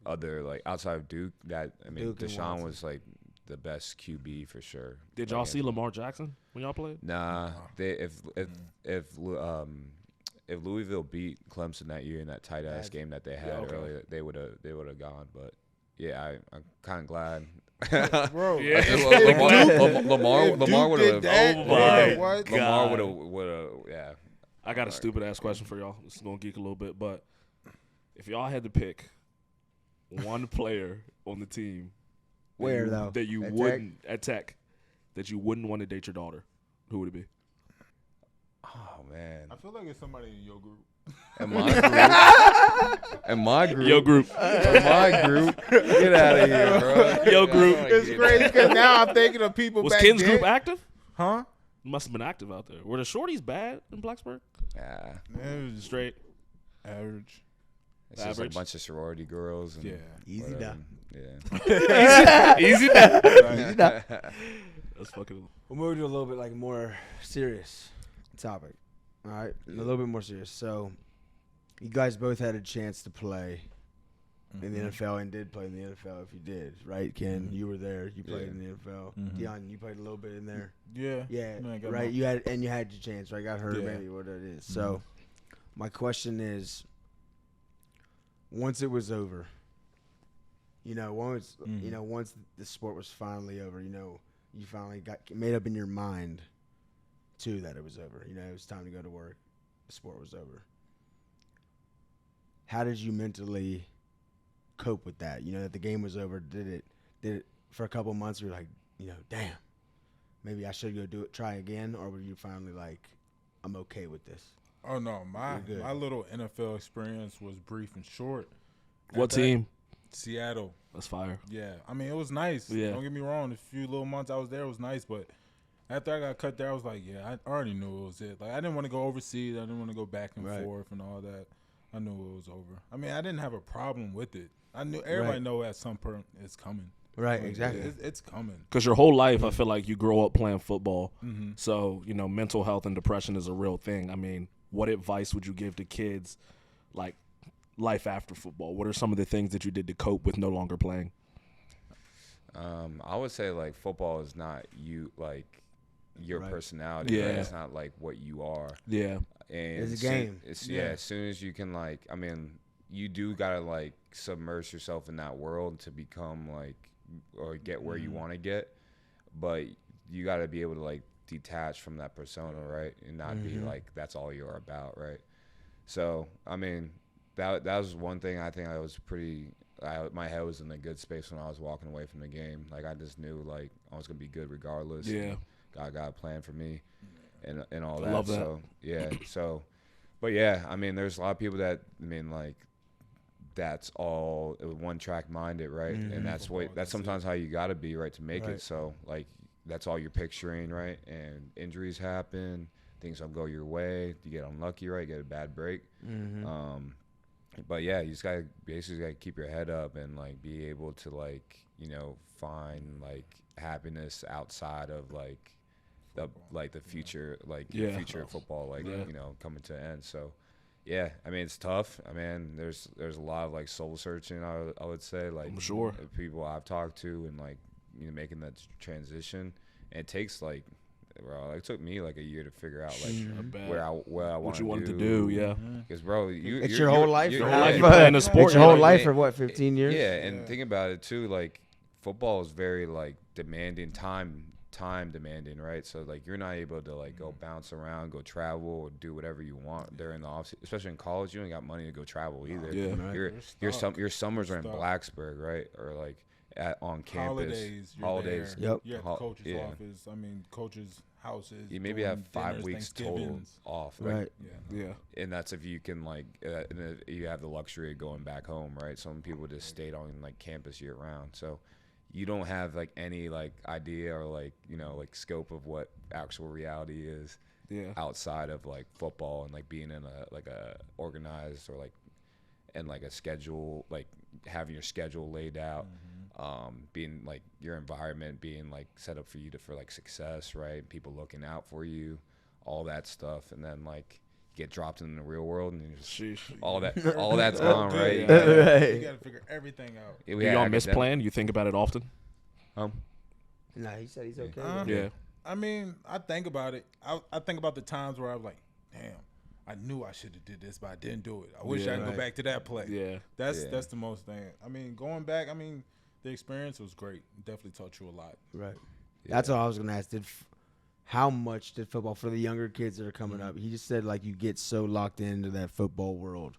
other outside of Duke. That I mean, Duke and Deshaun Watson. was like the best QB for sure. Did y'all see Lamar Jackson when y'all played? Nah, if Louisville beat Clemson that year in that tight ass game that they had earlier, they would have gone. But yeah, I'm kind of glad. bro. Yeah. Lamar would have. Oh my what? Lamar God. would have. Yeah. I got a stupid ass question for y'all. This is gonna geek a little bit, but if y'all had to pick one player on the team Where though? that you At wouldn't at Tech that you wouldn't want to date your daughter, who would it be? Oh man. I feel like it's somebody in your group. In my group. Yo group. In my group. Get out of here, bro. Yo group. It's crazy because now I'm thinking of people Was back Ken's then. group active? Huh? Must have been active out there. Were the shorties bad in Blacksburg? Yeah. It was Straight. average. It's just Average. a bunch of sorority girls. And Yeah. Easy whatever. now. Yeah. Easy now. Easy now. That's fucking. We'll move to a little bit more serious topic. All right, a little bit more serious. So, you guys both had a chance to play in the NFL and did play in the NFL. If you did, right, Ken? You were there. You played in the NFL. Dion, you played a little bit in there. Yeah. Yeah, Man, I got right. my- You had your chance. Right, got hurt. Yeah. Maybe what it is. So, my question is, once it was over, once the sport was finally over, you finally got made up in your mind, too, that it was over. It was time to go to work. The sport was over. How did you mentally cope with that? That the game was over. Did it for a couple months? You're like, damn, maybe I should go try again, or were you finally like, I'm okay with this? Oh no, You're good. my little NFL experience was brief and short. What At that- team? Seattle. That's fire. Yeah, I mean it was nice. Yeah. Don't get me wrong. The few little months I was there was nice, but after I got cut there, I was like, yeah, I already knew it was it. Like I didn't want to go overseas. I didn't want to go back and Right. forth and all that. I knew it was over. I mean, I didn't have a problem with it. I knew everybody Right. know at some point it's coming. Right, Like, exactly. It's coming. Because your whole life, I feel like you grow up playing football. So, mental health and depression is a real thing. I mean, what advice would you give to kids, like, life after football? What are some of the things that you did to cope with no longer playing? I would say like football is not your Right. personality. Yeah. Right? It's not like what you are. Yeah. And It's a game. As soon as you can you do gotta submerge yourself in that world to become or get where you want to get, but you gotta be able to detach from that persona, right, and not be that's all you're about, right? So I mean that was one thing I think I was my head was in a good space when I was walking away from the game. I just knew I was gonna be good regardless. Yeah. God got a plan for me, and all I that. love that. So yeah, but yeah, I mean, there's a lot of people that that's all one track minded, right? And that's sometimes how you gotta be, right, to make Right. it. So that's all you're picturing, right? And injuries happen, things don't go your way, you get unlucky, right? Get a bad break. But yeah, you just gotta basically keep your head up and be able to find happiness outside of the future, Yeah. future of football, Yeah. coming to an end. So yeah, I mean it's tough. I mean there's a lot of soul searching. I would say I'm sure. people I've talked to and making that transition. And it takes it took me a year to figure out bet. where I want What you wanted to do, yeah. Because bro, It's your whole life. Your for whole life half you're of- playing a sport. It's your whole Yeah. life for what, 15 years? Yeah, and think about it too. Football is very demanding, time demanding, right? So you're not able to go bounce around, go travel, or do whatever you want during the off, especially in college. You ain't got money to go travel either. Yeah. Your summers are in Blacksburg, right? Or on campus. Holidays, you're Holidays. there. Yep. You're at the coach's Yeah. office. I mean, coaches' houses. You maybe doing have 5 dinners, weeks total Thanksgivings. off. Like, Right. Yeah. Yeah. and that's if you can like and if you have the luxury of going back home, right? Some people just stayed on like campus year round, so you don't have like any like idea or like like scope of what actual reality is Yeah. outside of like football and like being in a organized or like and like a schedule, like having your schedule laid out, being like your environment being like set up for you for like success, right? People looking out for you, all that stuff, and then like get dropped in the real world and you just Sheesh. all that's gone, right? You Yeah. gotta, you gotta figure everything out. Yeah, Do we had y'all miss academic- playing? You think about it often? Nah, he said he's okay. Uh, with it. Yeah. I mean, I think about it. I think about the times where I was like, damn, I knew I should have did this, but I didn't do it. I wish Yeah. I could Right. go back to that play. Yeah. That's the most thing. I mean, going back, I mean, the experience was great. Definitely taught you a lot. Right. That's what I was gonna ask. How much did football for the younger kids that are coming up? He just said like you get so locked into that football world,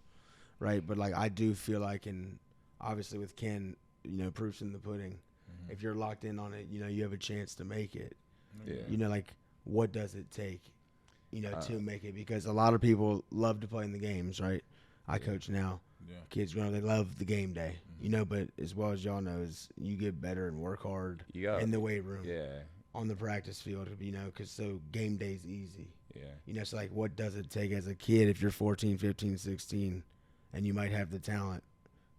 right? But like I do feel like, and obviously with Ken, proof's in the pudding. If you're locked in on it, you have a chance to make it. Yeah. Like what does it take, to make it? Because a lot of people love to play in the games, right? I coach now. Yeah. Kids growing up, they love the game day, but as well as y'all know, is you get better and work hard Yeah. in the weight room, Yeah. on the practice field, because so game day's easy. Yeah. So like what does it take as a kid if you're 14, 15, 16 and you might have the talent,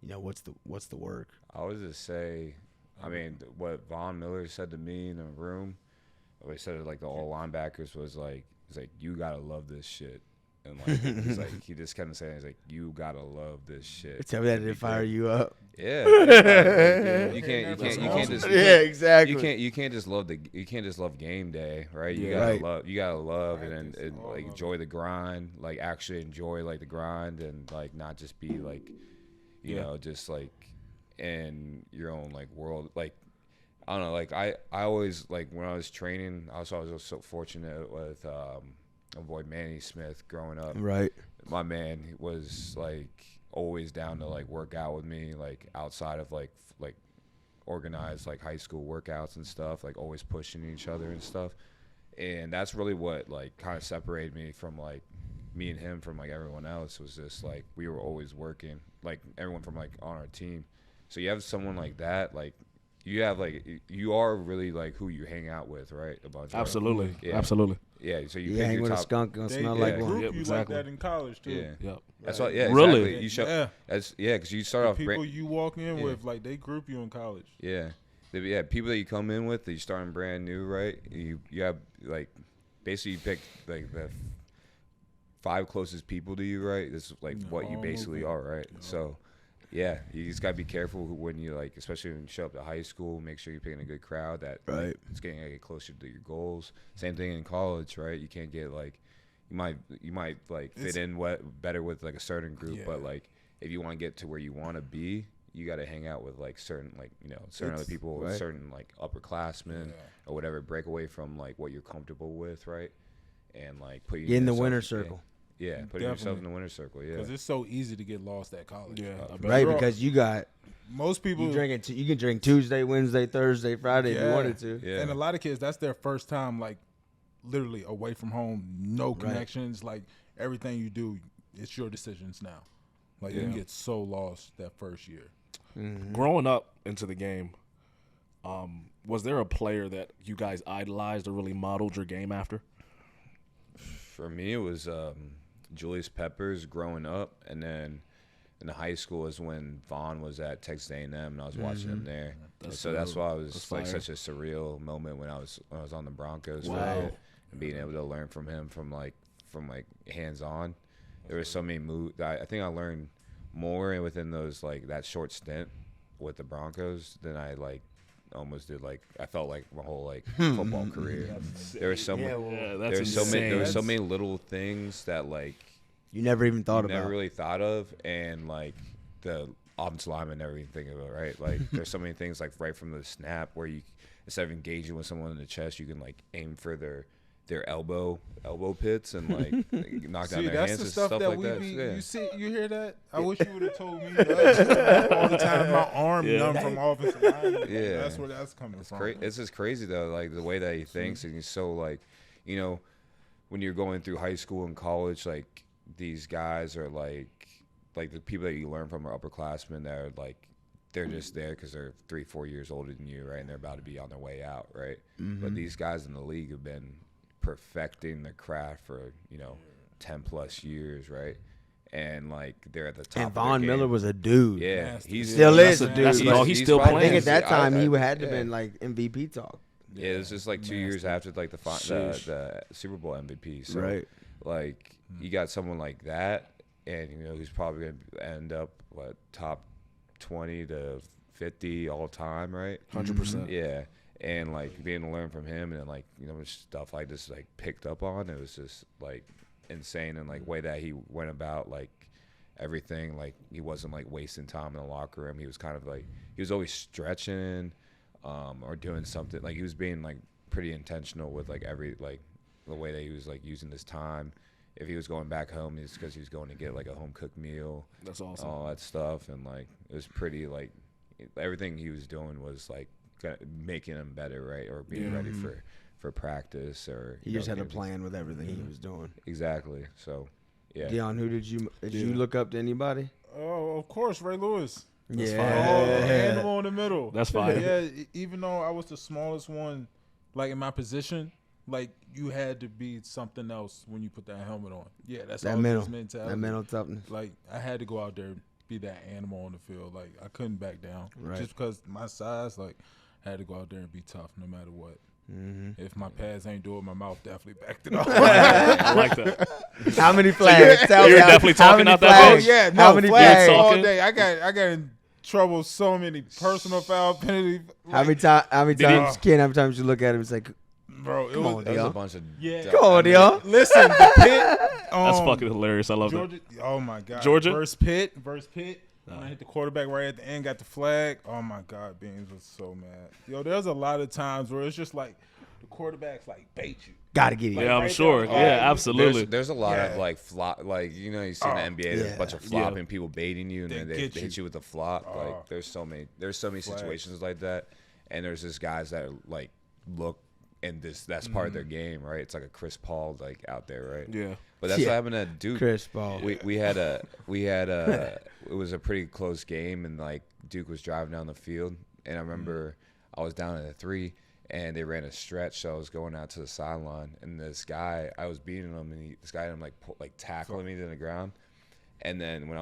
what's the work? I would just say, I mean, what Von Miller said to me in the room, what he said to like the all linebackers was like, he's like, you gotta love this shit. And like, he's like, he just kind of saying, he's like, you gotta love this shit. Tell me that didn't fire you up. Yeah. You can't just Yeah, exactly. you can't just love game day, right? You Yeah. gotta love and Practice, all like of enjoy the grind, like actually enjoy like the grind and like not just be like, you know, just like in your own like world. Like I don't know, like I always like when I was training, I was always so fortunate with avoid Manny Smith growing up. Right. My man was like always down to like work out with me, like outside of like organized like high school workouts and stuff, like always pushing each other and stuff. And that's really what like kind of separated me from like me and him from like everyone else, was just like we were always working, like everyone from like on our team. So you have someone like that, like you have like you are really like who you hang out with, right? A bunch of Absolutely. Yeah. Absolutely. Yeah, so you You pick hang your with a top. skunk gonna They smell they like yeah. one. group Yep, you exactly. like that in college too. Yeah. Yep. That's what. Yeah, Really? exactly. You show. Yeah. That's because you start The off. people you walk in Yeah. with, like they group you in college. Yeah, people that you come in with, that you starting brand new, right? You have like basically you pick like the 5 closest people to you, right? This is like what you all basically moving. are, right? So yeah, you just gotta be careful when you like, especially when you show up to high school. Make sure you're picking a good crowd that Right. it's getting like, closer to your goals. Same thing in college, right? You can't get like you might like fit It's- in better with like a certain group, Yeah. but like if you want to get to where you want to be, you got to hang out with like certain like certain other It's- people, right. certain like upperclassmen Yeah. or whatever. Break away from like what you're comfortable with, right? And like put Get in the yourself- winner yeah. circle. Yeah, putting yourself Definitely. in the winner circle. Yeah, Because it's so easy to get lost at college. Yeah. I bet. Right, You're all- because you got Most people you can drink Tuesday, Wednesday, Thursday, Friday if you Yeah. wanted to. yeah. And a lot of kids, that's their first time, like, literally away from home, no Right. connections. Like, everything you do, it's your decisions now. Like, you can Yeah. get so lost that first year. Growing up into the game, was there a player that you guys idolized or really modeled your game after? For me, it was Julius Peppers growing up, and then in the high school is when Vaughn was at Texas A&M, and I was watching him there. So that's why it was That's like fire. such a surreal moment when I was on the Broncos, Wow. right? And being able to learn from him from hands on. There were so many moves. I think I learned more within those like that short stint with the Broncos than I like almost did. Like I felt like my whole like football career. There were so many. Yeah, that's There were so many. There were so insane. many little things that like You never even thought you about. never really thought of, and like the offensive lineman never even think of it, right? Like there's so many things like right from the snap where you, instead of engaging with someone in the chest, you can like aim for their their elbow pits and like knock down See, their that's hands the and stuff stuff that like we that. be. Yeah. You hear that? I wish you would have told me that all the time. My arm Yeah. numb from offensive line. Yeah. That's where that's coming from. It's just crazy though, like the way that he thinks, and he's so like, you know, when you're going through high school and college, like these guys are like the people that you learn from are upperclassmen that are like, they're just there because they're 3-4 years older than you, right? And they're about to be on their way out, right? But these guys in the league have been perfecting their craft for 10+ years, right? And like they're at the top. And of their Von game. Miller was a dude. Yeah, Nasty. he's Still is a That's dude. that's- but no, he's still probably- I think playing. at that time he had to yeah. been like MVP talk. Yeah, it was just like 2 years after like the Super Bowl MVP. So Right. like you got someone like that, and who's probably gonna end up top 20 to 50 all time, right? 100%. Yeah, and like being able to learn from him, and then like stuff like this like picked up on. It was just like insane, and like way that he went about like everything. Like he wasn't like wasting time in the locker room. He was kind of like he was always stretching, or doing something. Like he was being like pretty intentional with like the way that he was like using his time. If he was going back home, it's because he was going to get like a home cooked meal. That's awesome. All that stuff, and like it was pretty like everything he was doing was like making him better, right? Or being ready for practice, or He just had a plan with everything he was doing. Exactly. So yeah. Dion, who did you look up to anybody? Oh, of course, Ray Lewis. Yeah. Oh, the animal in the middle. That's fine. Yeah, even though I was the smallest one, like in my position, like you had to be something else when you put that helmet on. Yeah, that's That all mental, mentality. that mental toughness. Like I had to go out there and be that animal on the field. Like I couldn't back down. Right. Just because my size, like I had to go out there and be tough no matter what. If my pads ain't doing, my mouth definitely backed it off. I like that. How many flags? Tell you're me how- definitely how talking many out that flags? bitch? Yeah, no, How many flags flags? all Talking? day. I got in trouble so many personal foul penalty. How many times? How many Did he- times? Ken, how many times you look at him? It's like, Bro, it Come was on, That was Dion. a bunch of Yeah. come on, Dion. listen. The pit. That's fucking hilarious. I love that. Georgia. Oh my god. Georgia? Versus Pitt. When I hit the quarterback right at the end, got the flag. Oh my god, Beans was so mad. Yo, there's a lot of times where it's just like the quarterbacks like bait you. gotta get it. Yeah, I'm right sure. there. Yeah, Oh, absolutely. There's a lot of Yeah. like flop, like you see in the NBA, there's yeah. a bunch of Yeah. flopping people baiting you, and They then they get hit you. you with a flop. Like there's so many Flags. situations like that, and there's just guys that like look, and that's part of their game, right? It's like a Chris Paul like out there, right? Yeah. But that's Yeah. what happened to Duke. Chris Paul. We had it was a pretty close game, and like Duke was driving down the field, and I remember I was down at a 3, and they ran a stretch, so I was going out to the sideline, and this guy, I was beating him, and this guy ended up like tackling me to the ground, and then when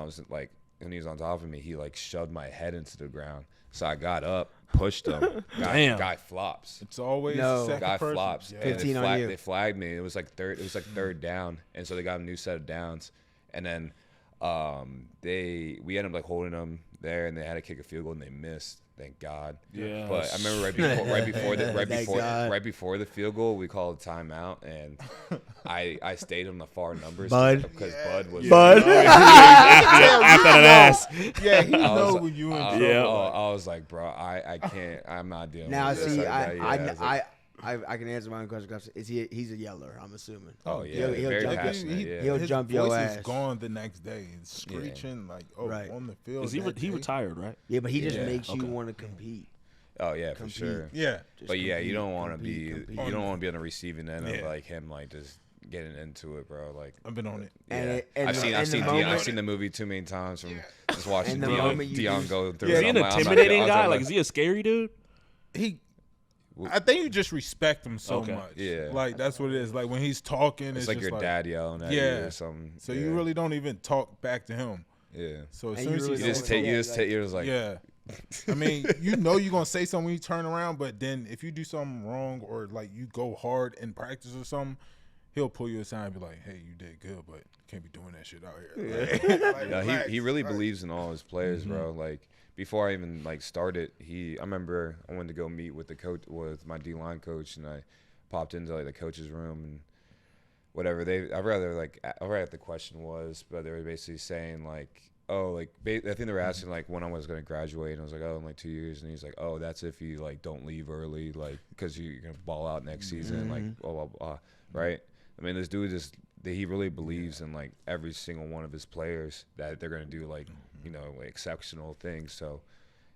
he was on top of me, he like shoved my head into the ground, so I got up, pushed him, Damn. guy flops. It's always No. the second Guy person. flops. Yeah. And 15 on you. they flagged me. It was like third down, and so they got a new set of downs. And then we ended up like holding them there, and they had to kick a field goal, and they missed. Thank God. Yeah. But I remember right before the field goal, we called a timeout, and I stayed on the far numbers Bud? because Bud was Bud. After that ass. Yeah, he I was know like- when you in I- trouble. Yeah. I was like, bro, I can't. I'm not dealing Now with this. see, Yeah, was like, I can answer my own question. He's a yeller? I'm assuming. oh yeah, He'll very jump you. passionate. Yeah. He'll His jump your voice ass. is gone the next day. It's screeching like Right. on the field. Is he that day. retired, right? Yeah, but he just Yeah, makes you okay. want to compete. Oh yeah, for Compete. sure. Yeah. Just But yeah, you compete, don't want to compete, be compete. you don't want to be on the receiving end of Yeah. like him like just getting into it, bro. Like I've been on it. And yeah. it- and I've the- seen and the moment- I've seen the movie too many times from just watching And the Dion moment you Dion do- go through. Is it. he I'm an like, I'm not- intimidating I was guy? like, Like, is he a scary dude? I think you just respect him so Okay. much. Yeah. Like that's what it is. Like when he's talking, it's it's like just your dad yelling at you Yeah. or something. So yeah. you really don't even talk back to him. yeah. So as And soon you as really he You just don't- take yeah, you just like- take you just like yeah. I mean, you know you're gonna say something when you turn around, but then if you do something wrong or like you go hard in practice or something, he'll pull you aside and be like, "Hey, you did good, but you can't be doing that shit out here." Like, Yeah, relax. he really Like, believes in all his players, bro. Like before I even like started, I remember I went to go meet with the coach, with my D-line coach, and I popped into like the coach's room and whatever. I read what the question was, but they were basically saying like oh, like I think they were asking like when I was gonna graduate, and I was like, oh, in like 2 years, and he's like, oh, that's if you like don't leave early, like because you're gonna ball out next season, like blah blah blah, right? I mean, this dude just he really believes in like every single one of his players that they're gonna do like like exceptional things. So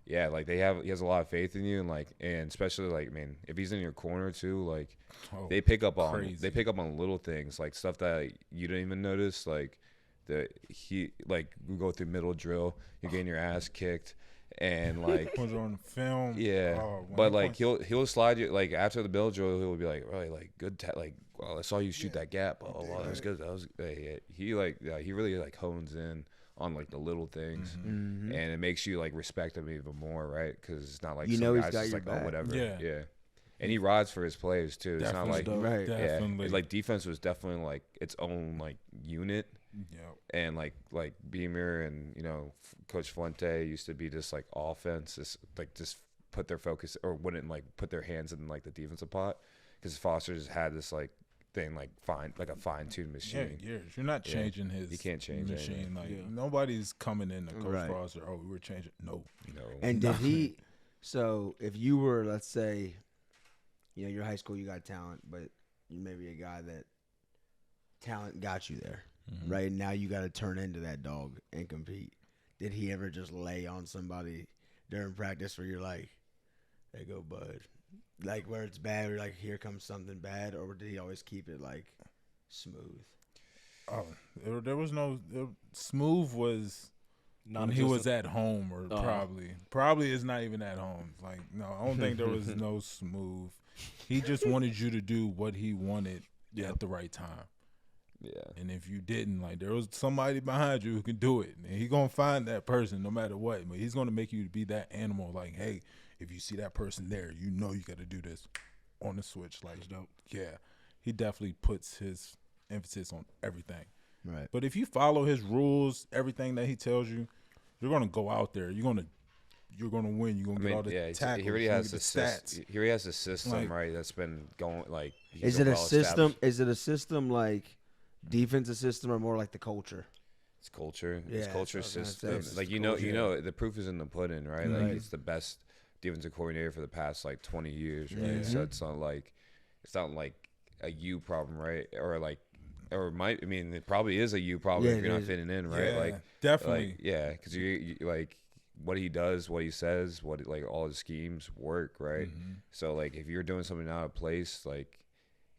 yeah, like he has a lot of faith in you, and especially like, I mean, if he's in your corner too, like they pick up on little things, like stuff that you don't even notice, like we go through middle drill, you're getting your ass kicked, and like Put it on film. yeah, but like he'll slide you like after the middle drill, he'll be like, really like good, like well, I saw you shoot that gap, that was good, that was he really like hones in on like the little things, and it makes you like respect him even more, right? Because it's not like You some know he's guys got just your like back. oh whatever, Yeah. And he rides for his players too. It's not like Right. Definitely. it's like defense was definitely like its own like unit, and like Beamer and Coach Fuente used to be just like offense, just put their focus or wouldn't like put their hands in like the defensive pot, because Foster just had this like thing like a fine-tuned machine. Yeah, you're not changing his. You can't change machine. anything. Like nobody's coming in to Coach Right. Foster. Oh, we were changing. No. And did he? So if you were, let's say, your high school, you got talent, but you may be a guy that talent got you there, right? Now you got to turn into that dog and compete. Did he ever just lay on somebody during practice where you're like, "There you go, bud," like where it's bad, or like here comes something bad, or did he always keep it like smooth? Oh, there was no smooth was when he was at home, or probably is not even at home. Like no, I don't think there was no smooth. He just wanted you to do what he wanted at the right time. Yeah. And if you didn't, like there was somebody behind you who can do it, and he gonna find that person no matter what. But he's gonna make you be that animal. Like, hey, if you see that person there, you got to do this on the switch. Like, yeah, he definitely puts his emphasis on everything. Right. But if you follow his rules, everything that he tells you, you're gonna go out there. You're gonna win. You're gonna get all the tackles. He already has the stats. He already has a system, Like, right? That's been going like. Is it a system? Is it a system like defensive system, or more like the culture? It's culture. Yeah, It's culture that's what I was system. gonna say. Like the proof is in the pudding, right? Like he's the best defensive coordinator for the past like 20 years, right? Mm-hmm. So it's not like a you problem, right? It probably is a you problem if you're not fitting in, right? Yeah, like definitely. because you like what he does, what he says, like all his schemes work, right? So like if you're doing something out of place, like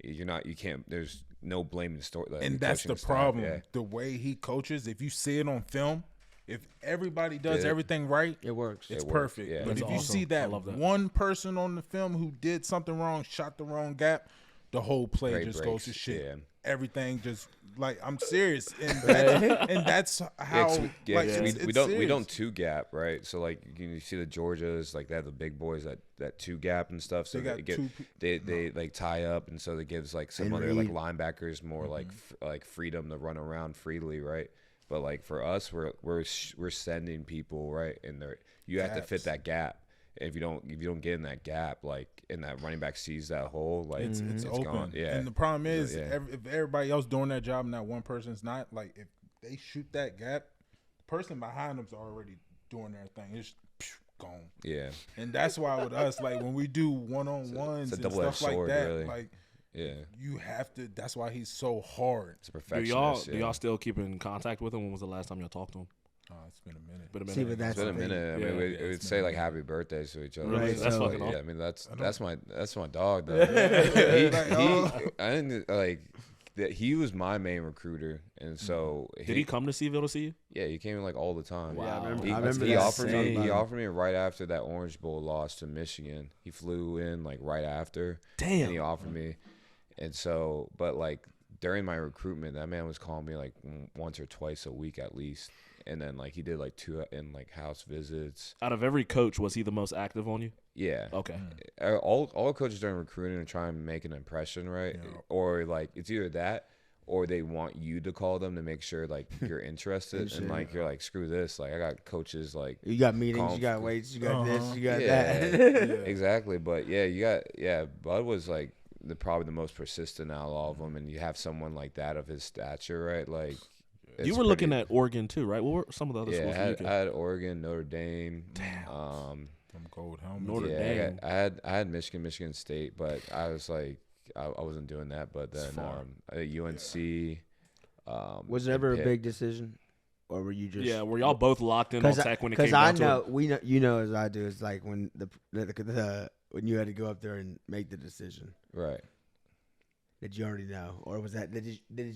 you can't. There's no blaming story. And that's the problem. Yeah. The way he coaches, if you see it on film, if everybody does everything right, It works. it's It works, perfect. yeah. But That's if you awesome. see I that love that. one person on the film who did something wrong, shot the wrong gap, the whole play Play just breaks, goes to shit. yeah. Everything just like I'm serious, and that's how we don't serious. two gap, right? So like you see the Georgias, like they have the big boys that two gap and stuff. So they like tie up, and so it gives like some other like linebackers more like freedom to run around freely, right? But like for us, we're sending people right, and you have to fit that gap. And if you don't get in that gap, like and that running back sees that hole, like It's open. gone. Yeah. And the problem is, if everybody else doing that job and that one person's not, like if they shoot that gap, the person behind them's already doing their thing. It's gone. Yeah. And that's why with us, like when we do one-on-ones it's a and double-edged stuff like sword, that, really. like Yeah. you have to. That's why he's so hard. It's a Do perfectionist. y'all still keep in contact with him? When was the last time y'all talked to him? Oh, it's been a minute. Been a minute. See, but that's It's been a the thing. minute. I mean, Yeah, we'd say like happy birthdays to each other. Right, That's so- fucking Yeah, awesome. I mean that's my dog though. I didn't like that. He was my main recruiter, and so Did he come to Seville to see you? Yeah, he came in like all the time. Wow. Yeah, I remember. He, I remember he that offered me. saying. He offered me right after that Orange Bowl loss to Michigan. He flew in like right after. Damn. And he offered me, and so but like during my recruitment, that man was calling me like once or twice a week at least. And then like he did like 2 in like house visits. Out of every coach, was he the most active on you? Yeah. Okay. All coaches during recruiting are trying to make an impression, right? Yeah. Or like it's either that or they want you to call them to make sure like you're interested and like you're like screw this. Like I got coaches like You got meetings, Calm. you got weights, you got this, you got yeah, that. exactly. But Bud was like probably the most persistent out of all of them, and you have someone like that of his stature, right? Like You were looking at Oregon too, right? What were some of the other schools? I had Oregon, Notre Dame. Them gold helmets. Notre Dame. I had Michigan State, but I was like, I wasn't doing that. But then UNC. Was it ever a big decision, or were you just? Yeah, were y'all both locked in on Tech when it came down to it? You know as I do, it's like when when you had to go up there and make the decision. Right. Did you already know, or was that did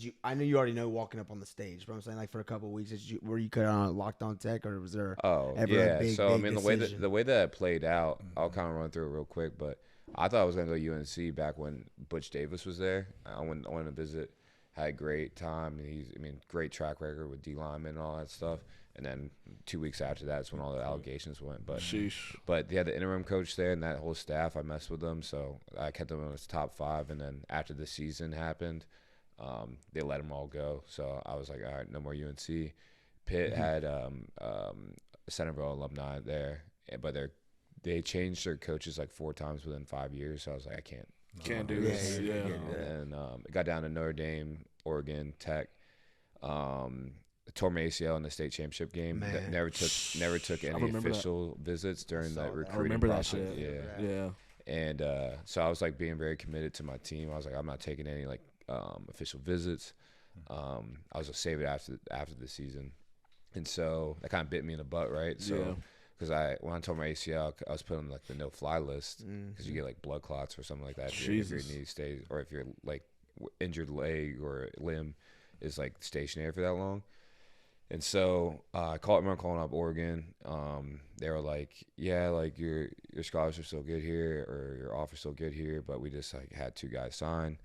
you? I know you already know walking up on the stage, but I'm saying like for a couple of weeks, were you kind of locked on Tech, or was there? Oh ever yeah. a big, So big I mean decision? the way that it played out, I'll kind of run through it real quick. But I thought I was gonna go UNC back when Butch Davis was there. I went to visit, had a great time. And great track record with D lineman and all that stuff. And then 2 weeks after that is when all the allegations went. But they had the interim coach there and that whole staff. I messed with them, so I kept them in his top 5. And then after the season happened, they let them all go. So I was like, all right, no more UNC. Pitt had Centerville alumni there, but they changed their coaches like 4 times within 5 years. So I was like, I can't do this. Yeah. And it got down to Notre Dame, Oregon, Tech. Tore my ACL in the state championship game. Man. Never took any official visits during that recruiting I remember process. that shit. Yeah. And so I was like being very committed to my team. I was like, I'm not taking any like official visits. I was gonna save it after the season, and so that kind of bit me in the butt, right? So because when I tore my ACL, I was put on like the no-fly list because you get like blood clots or something like that if your knee stays, or if your like injured leg or limb is like stationary for that long. And so I remember calling up Oregon. They were like, yeah, like your scholarships still good here, or your offer's still good here, but we just like had 2 guys sign,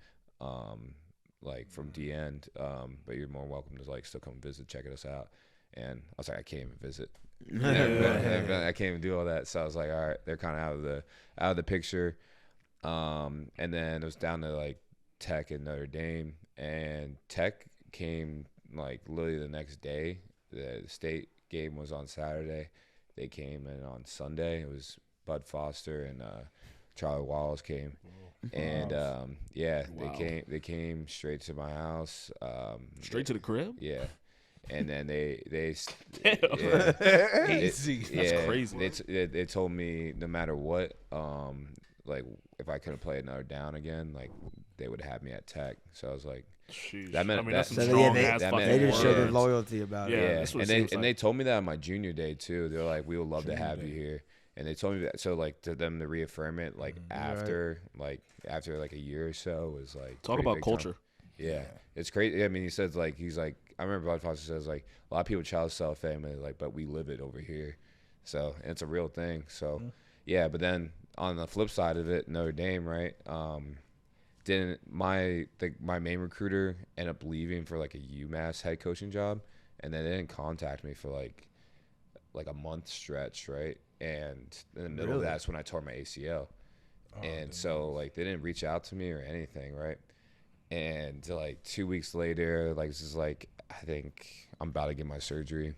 like from D end. But you're more welcome to like still come visit, checking us out. And I was like, I can't even visit. I can't even do all that. So I was like, all right, they're kind of out of the picture. And then it was down to like Tech and Notre Dame, and Tech came like literally the next day. The state game was on Saturday. They came in on Sunday. It was Bud Foster and Charlie Wallace came. And they came straight to my house. Straight to the crib? Yeah. And then they Easy. That's crazy. They told me no matter what, like if I couldn't play another down again, like they would have me at Tech. So I was like, Sheesh. That meant that's some that- strong yeah, ass that fucking meant- They just showed their words. loyalty about Yeah. it. That's what and it they seems and like. they told me that on my junior day too. They're like, we would love to have you here. And they told me that, so like to them to reaffirm it like after like a year or so was like Talk pretty about big culture. time. Yeah, it's crazy. I mean, he's like I remember Bud Foster says like a lot of people child self family like, but we live it over here. So and it's a real thing. So yeah, but then on the flip side of it, Notre Dame, right? My main recruiter ended up leaving for like a UMass head coaching job, and then they didn't contact me for like a month stretch, right? And in the middle of that's when I tore my ACL. And so like they didn't reach out to me or anything, right? And like 2 weeks later, like this is like I think I'm about to get my surgery.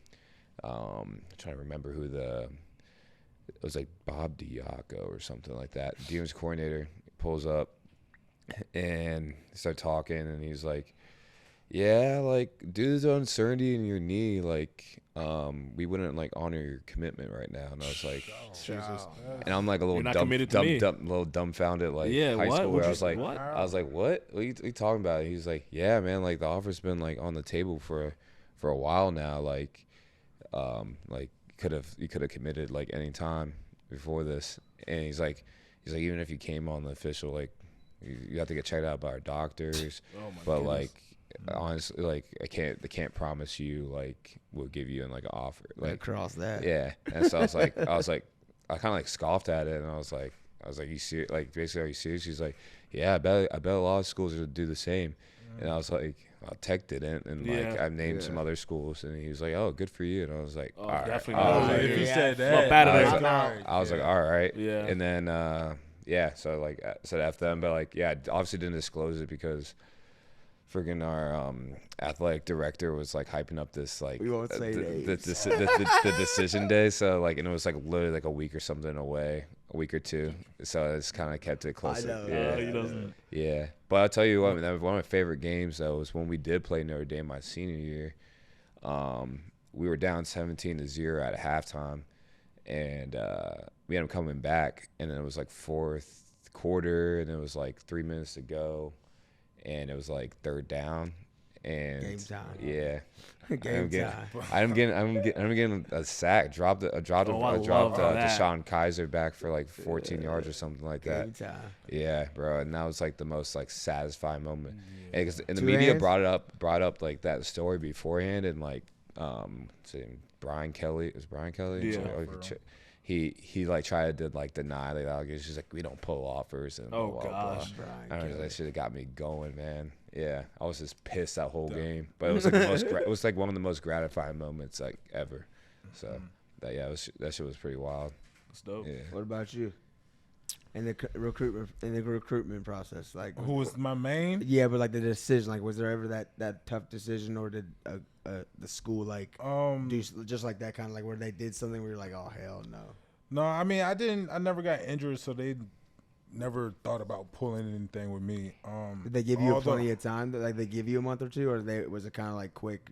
I'm trying to remember who it was, like Bob Diaco or something like that. Demons coordinator pulls up and start talking, and he's like, yeah, like due to the uncertainty in your knee, like we wouldn't like honor your commitment right now. And I was like, Jesus. and I'm like a little You're not committed to me. little dumbfounded like Yeah, high what? school What'd where I you was like, what? I was like, what are you talking about? He's like, yeah, man, like the offer's been like on the table for a while now. Like you could have committed like any time before this. And he's like even if you came on the official, like you have to get checked out by our doctors. Oh my but goodness. like honestly, like they can't promise you like we'll give you an like offer like Across that. yeah. And so I was like I kind of like scoffed at it, and I was like you serious? Like basically, are you serious? He's like, yeah, I bet a lot of schools would do the same. And I was like, well, Tech didn't, and like Yeah. I named some other schools, and he was like, oh, good for you. And I was like, Oh, all right. definitely I was not. like, If you Yeah. said Well, that, bad I at was it. like, I was like, all right. Yeah. And then yeah, so like I said F them, but like yeah, I obviously didn't disclose it because friggin' our athletic director was like hyping up this like We won't say the names. decision day. So like, and it was like literally like a week or something away, a week or two. So I just kind of kept it close. I know. Yeah. He doesn't. Yeah, but I'll tell you what, one of my favorite games though was when we did play Notre Dame my senior year. We were down 17-0 at halftime, and we ended up coming back, and then it was like fourth quarter, and it was like 3 minutes to go, and it was like third down, and Game time. yeah, Game time. I'm getting a sack. Dropped love that. Deshaun Kaiser back for like 14 yards or something like that. Game time. Yeah, bro, and that was like the most like satisfying moment. And the Two media hands? brought up like that story beforehand, and like Brian Kelly, it was Brian Kelly. Yeah. He like tried to like deny the allegations. He's like, we don't pull offers and Oh, blah, blah, gosh. blah. Brian I don't know, Kelly. that shit got me going, man. Yeah, I was just pissed that whole game, but it was like the most. It was like one of the most gratifying moments like ever. So that shit was pretty wild. That's dope. Yeah. What about you? In the recruitment process, like Who was my main? Yeah, but like the decision, like was there ever that tough decision, or did the school like do just like that kind of like where they did something where you're like, oh hell no? No, I mean I never got injured, so they never thought about pulling anything with me. Did they give you plenty of time? Like they give you a month or two, or was it kind of like quick?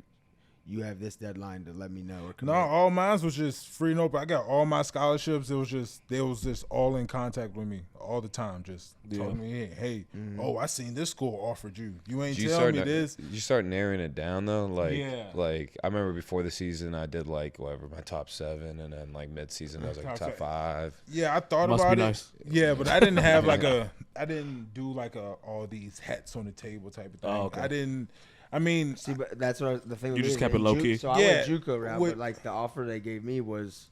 You have this deadline to let me know. Or No, commit? all mine was just free and open. I got all my scholarships. They was just all in contact with me all the time. Just telling me, hey, oh, I seen this school offered you. You ain't telling me this. You start narrowing it down though, like Yeah. like I remember before the season I did like whatever my top 7, and then like mid season I was like top 5. Yeah, I thought Must be about it. nice. Yeah, but I didn't have I didn't do like all these hats on the table type of thing. Oh, okay. I mean, See, but that's what the thing. You with just me, kept it in low Ju- key? So I Yeah, went JUCO route, with- but like the offer they gave me was,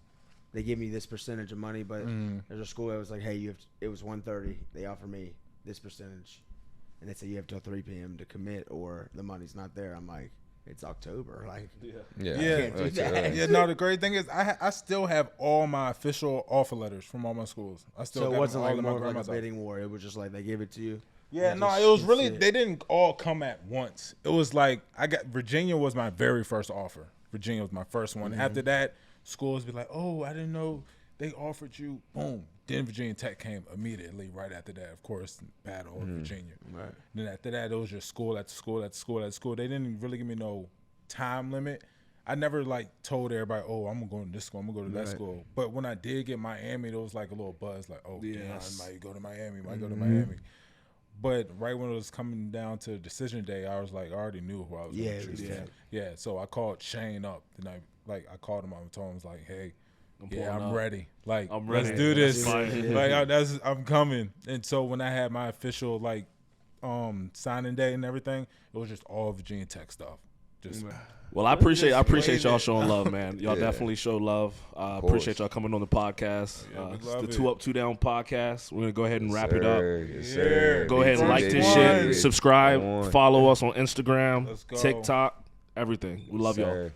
they gave me this percentage of money. But there's a school that was like, hey, it was 130. They offer me this percentage, and they say you have till 3 p.m. to commit, or the money's not there. I'm like, it's October, like Yeah, Yeah. Can't do that. yeah. No, the great thing is I still have all my official offer letters from all my schools. I still so got it wasn't them all like in my more of like a grandma's house. bidding war. It was just like they gave it to you. Yeah, and no, just- it was that's really it. they didn't all come at once. It was like Virginia was my very first offer. Virginia was my first one. After that, schools be like, oh, I didn't know they offered you. Boom. Then Virginia Tech came immediately right after that. Of course, battle of Virginia. Right. Then after that, it was just school after school after school after school. They didn't really give me no time limit. I never like told everybody, oh, I'm gonna go to this school, I'm gonna go to that school. But when I did get Miami, there was like a little buzz, like, oh, Yes. damn, I might go to Miami, might go to Miami. But right when it was coming down to decision day, I was like, I already knew who I was Yeah, going to choose. yeah. Yeah, so I called Shane up, and I called him up and told him, I was like, hey, pulling I'm up. ready. Like, I'm let's ready. do this. That's fine. Like, I'm coming. And so when I had my official like signing day and everything, it was just all Virginia Tech stuff. Just Well, I appreciate waiting. y'all showing love, man. Y'all Yeah. definitely show love. Appreciate y'all coming on the podcast. we It's love the it. 2 Up, 2 Down podcast. We're gonna go ahead and wrap it up. Yes, sir. Go ahead and like this First one. shit, subscribe, Come on. follow us on Instagram, Let's go. TikTok, everything. We love y'all. Sir.